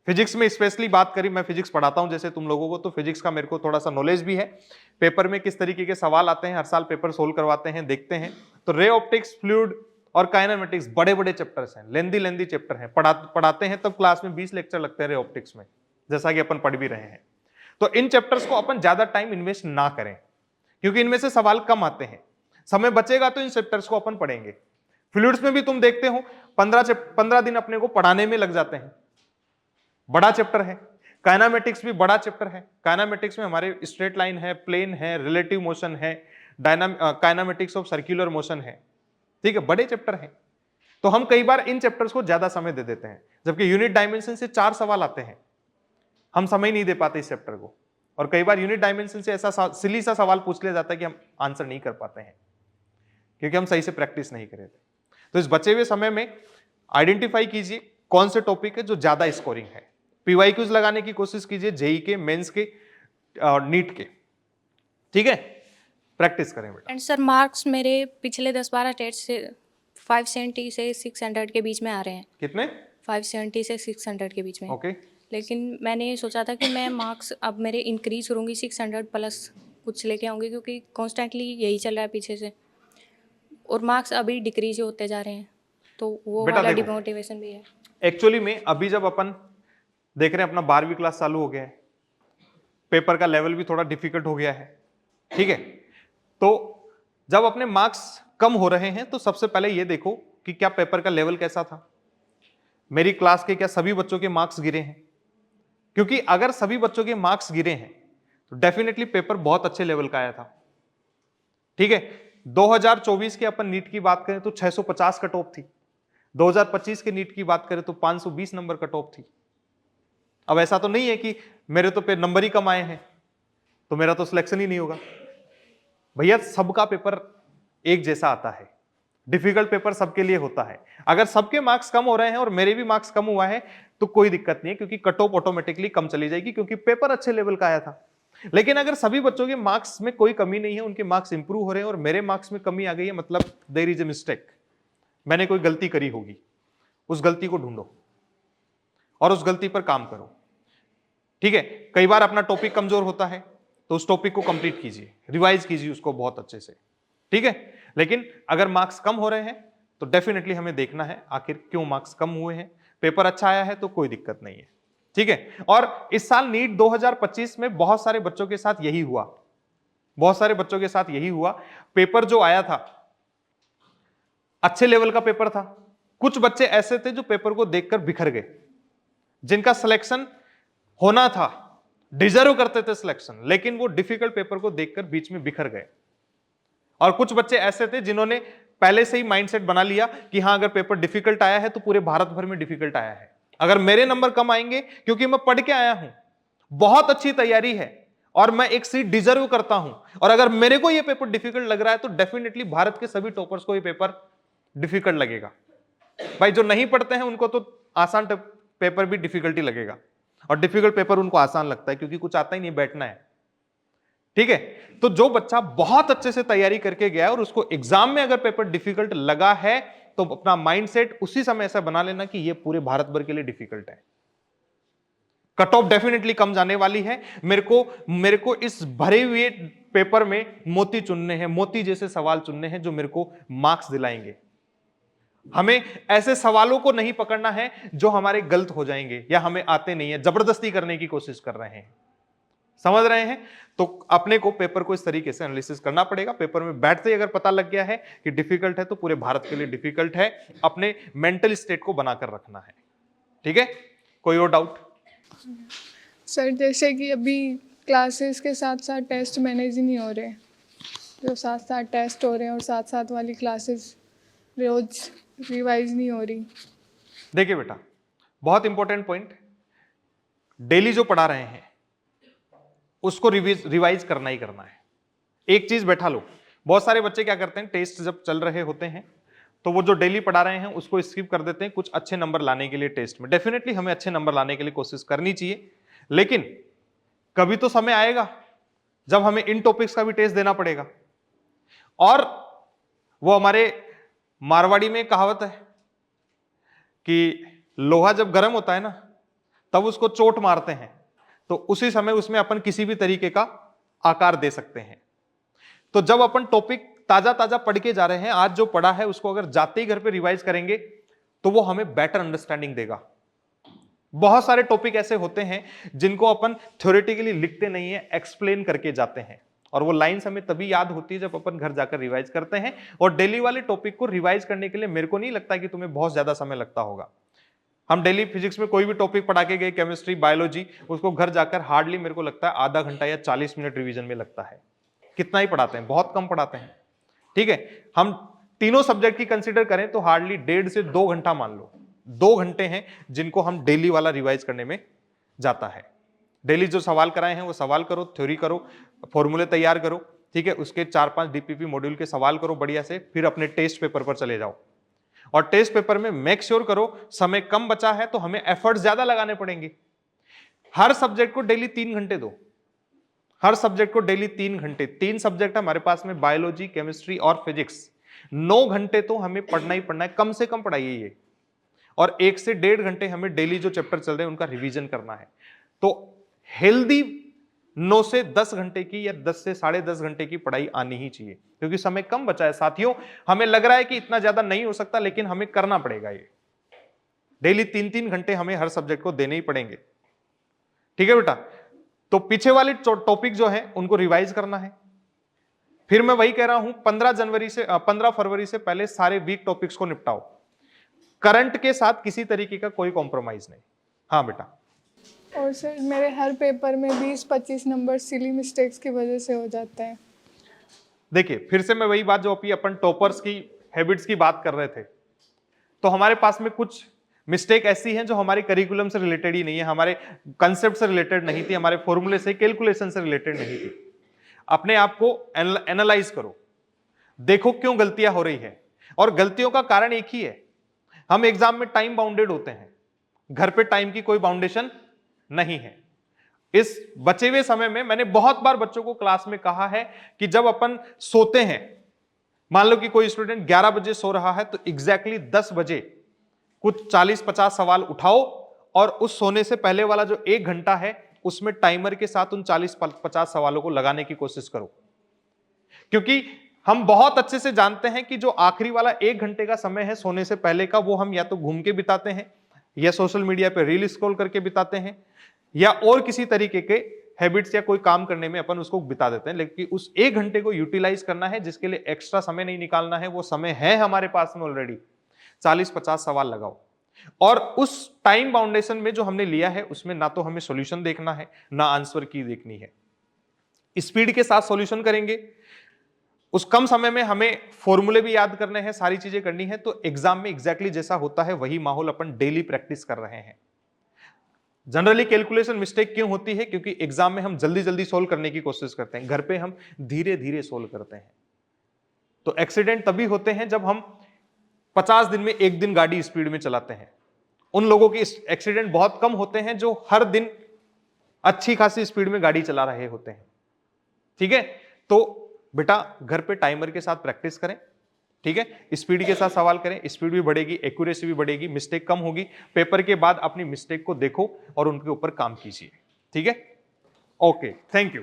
फिजिक्स में स्पेशली बात करी, मैं फिजिक्स पढ़ाता हूं जैसे तुम लोगों को, तो फिजिक्स का मेरे को थोड़ा सा नॉलेज भी है, पेपर में किस तरीके के सवाल आते हैं, हर साल पेपर सोल्व करवाते हैं, देखते हैं। तो रे ऑप्टिक्स, फ्लूइड और काइनेमेटिक्स बड़े बड़े चैप्टर्स हैं, लेंदी चैप्टर हैं, पढ़ाते हैं तब क्लास में 20 लेक्चर लगते हैं रे ऑप्टिक्स में, जैसा कि अपन पढ़ भी रहे हैं। तो इन चैप्टर्स को अपन ज्यादा टाइम इन्वेस्ट ना करें, क्योंकि इनमें से सवाल कम आते हैं, समय बचेगा तो इन चैप्टर्स को अपन पढ़ेंगे। फ्लूइड्स में भी तुम देखते हो 15 दिन अपने को पढ़ाने में लग जाते हैं, बड़ा चैप्टर है। काइनेमेटिक्स भी बड़ा चैप्टर है, काइनेमेटिक्स में हमारे स्ट्रेट लाइन है, प्लेन है, रिलेटिव मोशन है, काइनेमेटिक्स ऑफ सर्कुलर मोशन है, ठीक है, बड़े चैप्टर हैं। तो हम कई बार इन चैप्टर्स को ज्यादा समय दे देते हैं, जबकि यूनिट डायमेंशन से 4 सवाल आते हैं, हम समय नहीं दे पाते इस चैप्टर को, और कई बार यूनिट डायमेंशन से ऐसा सिली सा सवाल पूछ लिया जाता है कि हम आंसर नहीं कर पाते हैं, क्योंकि हम सही से प्रैक्टिस नहीं करे थे। तो इस बचे हुए समय में आइडेंटिफाई कीजिए कौन से टॉपिक है जो ज्यादा स्कोरिंग है, पीवाईक्यूज लगाने की कोशिश कीजिए, जेई के, मेंस के, नीट के, ठीक है, प्रैक्टिस करें बेटा। एंड सर मार्क्स मेरे पिछले 10-12 टेस्ट से 570 से 600 के बीच में आ रहे हैं। कितने? 570 से 600 के बीच में। ओके। लेकिन मैंने ये सोचा था कि मैं मार्क्स अब मेरे इंक्रीज करूँगी, 600 प्लस कुछ लेके आऊँगी, क्योंकि कॉन्स्टेंटली यही चल रहा है पीछे से, और मार्क्स अभी डिक्रीज होते जा रहे हैं, तो वो बेटा वाला देखो, डिमोटिवेशन भी है। एक्चुअली में अभी जब अपन देख रहे हैं अपना 12वीं क्लास चालू हो गया है, पेपर का लेवल भी थोड़ा डिफिकल्ट हो गया है, ठीक है, तो जब अपने मार्क्स कम हो रहे हैं तो सबसे पहले ये देखो कि क्या पेपर का लेवल कैसा था, मेरी क्लास के क्या सभी बच्चों के मार्क्स गिरे हैं, क्योंकि अगर सभी बच्चों के मार्क्स गिरे हैं तो डेफिनेटली पेपर बहुत अच्छे लेवल का आया था, ठीक है। 2024 के अपन नीट की बात करें तो 650 कट ऑफ थी, 2025 के नीट की बात करें तो 520 नंबर कट ऑफ थी। अब ऐसा तो नहीं है कि मेरे तो पे नंबर ही कम आए हैं तो मेरा तो सिलेक्शन ही नहीं होगा, भैया सबका पेपर एक जैसा आता है, डिफिकल्ट पेपर सबके लिए होता है। अगर सबके मार्क्स कम हो रहे हैं और मेरे भी मार्क्स कम हुआ है तो कोई दिक्कत नहीं है, क्योंकि कट ऑफ ऑटोमेटिकली कम चली जाएगी, क्योंकि पेपर अच्छे लेवल का आया था। लेकिन अगर सभी बच्चों के मार्क्स में कोई कमी नहीं है, उनके मार्क्स इंप्रूव हो रहे हैं और मेरे मार्क्स में कमी आ गई है, मतलब देयर इज ए मिस्टेक, मैंने कोई गलती करी होगी, उस गलती को ढूंढो और उस गलती पर काम करो, ठीक है। कई बार अपना टॉपिक कमजोर होता है तो उस टॉपिक को कंप्लीट कीजिए, रिवाइज कीजिए उसको बहुत अच्छे से, ठीक है। लेकिन अगर मार्क्स कम हो रहे हैं तो डेफिनेटली हमें देखना है आखिर क्यों मार्क्स कम हुए हैं। पेपर अच्छा आया है तो कोई दिक्कत नहीं है, ठीक है। और इस साल नीट 2025 में बहुत सारे बच्चों के साथ यही हुआ, बहुत सारे बच्चों के साथ यही हुआ। पेपर जो आया था अच्छे लेवल का पेपर था, कुछ बच्चे ऐसे थे जो पेपर को देखकर बिखर गए, जिनका सिलेक्शन होना था, डिजर्व करते थे सिलेक्शन, लेकिन वो डिफिकल्ट पेपर को देखकर बीच में बिखर गए। और कुछ बच्चे ऐसे थे जिन्होंने पहले से ही माइंडसेट बना लिया कि हां अगर पेपर डिफिकल्ट आया है तो पूरे भारत भर में डिफिकल्ट आया है, अगर मेरे नंबर कम आएंगे क्योंकि मैं पढ़ के आया हूं, बहुत अच्छी तैयारी है और मैं एक सीट डिजर्व करता हूं, और अगर मेरे को यह पेपर डिफिकल्ट लग रहा है तो डेफिनेटली भारत के सभी टॉपर्स को यह पेपर डिफिकल्ट लगेगा। भाई जो नहीं पढ़ते हैं उनको तो आसान पेपर भी डिफिकल्टी लगेगा, और डिफिकल्ट पेपर उनको आसान लगता है क्योंकि कुछ आता ही नहीं, बैठना है, ठीक है। तो जो बच्चा बहुत अच्छे से तैयारी करके गया और उसको एग्जाम में अगर पेपर डिफिकल्ट लगा है तो अपना माइंडसेट उसी समय ऐसा बना लेना कि ये पूरे भारत भर के लिए डिफिकल्ट है। कट ऑफ डेफिनेटली कम जाने वाली है। मेरे को इस भरे हुए पेपर में मोती चुनने हैं, मोती जैसे सवाल चुनने हैं जो मेरे को मार्क्स दिलाएंगे। हमें ऐसे सवालों को नहीं पकड़ना है जो हमारे गलत हो जाएंगे या हमें आते नहीं है, जबरदस्ती करने की कोशिश कर रहे हैं, समझ रहे हैं। तो अपने को पेपर को इस तरीके से एनालिसिस करना पड़ेगा। पेपर में बैठते ही अगर पता लग गया है कि डिफिकल्ट है तो पूरे भारत के लिए डिफिकल्ट है, अपने मेंटल स्टेट को बनाकर रखना है, ठीक है। कोई और डाउट? सर जैसे कि अभी क्लासेस के साथ साथ टेस्ट मैनेज ही नहीं हो रहे, जो साथ साथ टेस्ट हो रहे हैं और साथ साथ वाली क्लासेस रोज रिवाइज नहीं हो रही। देखिए बेटा, बहुत इंपॉर्टेंट पॉइंट, डेली जो पढ़ा रहे हैं उसको रिवाइज करना ही करना है। एक चीज बैठा लो, बहुत सारे बच्चे क्या करते हैं, टेस्ट जब चल रहे होते हैं तो वो जो डेली पढ़ा रहे हैं उसको स्किप कर देते हैं कुछ अच्छे नंबर लाने के लिए टेस्ट में। डेफिनेटली हमें अच्छे नंबर लाने के लिए कोशिश करनी चाहिए, लेकिन कभी तो समय आएगा जब हमें इन टॉपिक्स का भी टेस्ट देना पड़ेगा। और वो हमारे मारवाड़ी में कहावत है कि लोहा जब गर्म होता है ना तब उसको चोट मारते हैं, तो उसी समय उसमें अपन किसी भी तरीके का आकार दे सकते हैं। तो जब अपन टॉपिक ताजा ताजा पढ़ के जा रहे हैं, आज जो पढ़ा है उसको अगर जाते ही घर पे रिवाइज करेंगे तो वो हमें बेटर अंडरस्टैंडिंग देगा। बहुत सारे टॉपिक ऐसे होते हैं जिनको अपन थ्योरेटिकली लिखते नहीं है, एक्सप्लेन करके जाते हैं, और वो लाइंस हमें तभी याद होती है जब अपन घर जाकर रिवाइज करते हैं। और डेली वाले टॉपिक को रिवाइज करने के लिए मेरे को नहीं लगता कि तुम्हें बहुत ज्यादा समय लगता होगा। हम डेली फिजिक्स में कोई भी टॉपिक पढ़ा के गए, केमिस्ट्री, बायोलॉजी, उसको घर जाकर हार्डली मेरे को लगता है आधा घंटा या 40 मिनट रिवीजन में लगता है। कितना ही पढ़ाते हैं, बहुत कम पढ़ाते हैं। ठीक है, हम तीनों सब्जेक्ट की कंसीडर करें तो हार्डली 1.5 से 2 घंटा मान लो, 2 घंटे हैं जिनको हम डेली वाला रिवाइज करने में जाता है। डेली जो सवाल कराए हैं वो सवाल करो, थ्योरी करो, फॉर्मूले तैयार करो, ठीक है, उसके 4-5 डीपीपी मॉड्यूल के सवाल करो बढ़िया से, फिर अपने टेस्ट पेपर पर चले जाओ। और टेस्ट पेपर में मेक श्योर करो, समय कम बचा है तो हमें एफर्ट ज्यादा लगाने पड़ेंगे। हर सब्जेक्ट को डेली 3 घंटे दो, हर सब्जेक्ट को डेली 3 घंटे। 3 सब्जेक्ट है हमारे पास में, बायोलॉजी, केमिस्ट्री और फिजिक्स। 9 घंटे तो हमें पढ़ना ही पढ़ना है, कम से कम पढ़ाइए ये। और 1 से 1.5 घंटे हमें डेली जो चैप्टर चल रहे हैं उनका रिवीजन करना है। तो हेल्दी 9 से 10 घंटे की या 10 से 10.5 घंटे की पढ़ाई आनी ही चाहिए, क्योंकि समय कम बचा है साथियों। हमें लग रहा है कि इतना ज्यादा नहीं हो सकता, लेकिन हमें करना पड़ेगा ये। डेली 3-3 घंटे हमें हर सब्जेक्ट को देने ही पड़ेंगे। ठीक है बेटा, तो पीछे वाले टॉपिक जो है उनको रिवाइज करना है। फिर मैं वही कह रहा हूं, 15 फरवरी से पहले सारे वीक टॉपिक्स को निपटाओ। करंट के साथ किसी तरीके का कोई कॉम्प्रोमाइज नहीं। हाँ बेटा। और सर मेरे हर पेपर में 20-25 नंबर सिली मिस्टेक्स की वजह से हो जाते हैं। देखिए, फिर से मैं वही बात जो अभी अपन टॉपर्स की हैबिट्स की बात कर रहे थे, तो हमारे पास में कुछ मिस्टेक ऐसी हैं जो हमारे करिकुलम से रिलेटेड ही नहीं है, हमारे कंसेप्ट से रिलेटेड नहीं थी, हमारे फॉर्मूले से, कैलकुलेशन से रिलेटेड नहीं थी। अपने आप को एनालाइज करो, देखो क्यों गलतियां हो रही है। और गलतियों का कारण एक ही है, हम एग्जाम में टाइम बाउंडेड होते हैं, घर पे टाइम की कोई बाउंडेशन नहीं है। इस बचे हुए समय में मैंने बहुत बार बच्चों को क्लास में कहा है कि जब अपन सोते हैं, मान लो कि कोई स्टूडेंट 11 बजे सो रहा है, तो एग्जैक्टली 10 बजे कुछ 40-50 सवाल उठाओ और उस सोने से पहले वाला जो 1 घंटा है उसमें टाइमर के साथ उन 40-50 सवालों को लगाने की कोशिश करो। क्योंकि हम बहुत अच्छे से जानते हैं कि जो आखिरी वाला 1 घंटे का समय है सोने से पहले का, वो हम या तो घूम के बिताते हैं, या सोशल मीडिया पे रील स्क्रॉल करके बिताते हैं, या और किसी तरीके के हैबिट्स या कोई काम करने में अपन उसको बिता देते हैं। लेकिन उस 1 घंटे को यूटिलाइज करना है, जिसके लिए एक्स्ट्रा समय नहीं निकालना है, वो समय है हमारे पास में ऑलरेडी। 40-50 सवाल लगाओ, और उस टाइम बाउंडेशन में जो हमने लिया है उसमें ना तो हमें सॉल्यूशन देखना है, ना आंसर की देखनी है। स्पीड के साथ सॉल्यूशन करेंगे, उस कम समय में हमें फॉर्मूले भी याद करने हैं, सारी चीजें करनी है, तो एग्जाम में एग्जैक्टली जैसा होता है वही माहौल अपन डेली प्रैक्टिस कर रहे हैं। जनरली कैलकुलेशन मिस्टेक क्यों होती है? क्योंकि एग्जाम में हम जल्दी जल्दी सोल्व करने की कोशिश करते हैं, घर पे हम धीरे धीरे सोल्व करते हैं। तो एक्सीडेंट तभी होते हैं जब हम 50 दिन में 1 दिन गाड़ी स्पीड में चलाते हैं। उन लोगों के एक्सीडेंट बहुत कम होते हैं जो हर दिन अच्छी खासी स्पीड में गाड़ी चला रहे होते हैं। ठीक है, तो बेटा घर पे टाइमर के साथ प्रैक्टिस करें, ठीक है, स्पीड के साथ सवाल करें, स्पीड भी बढ़ेगी, एक्यूरेसी भी बढ़ेगी, मिस्टेक कम होगी। पेपर के बाद अपनी मिस्टेक को देखो और उनके ऊपर काम कीजिए। ठीक है, ओके, थैंक यू।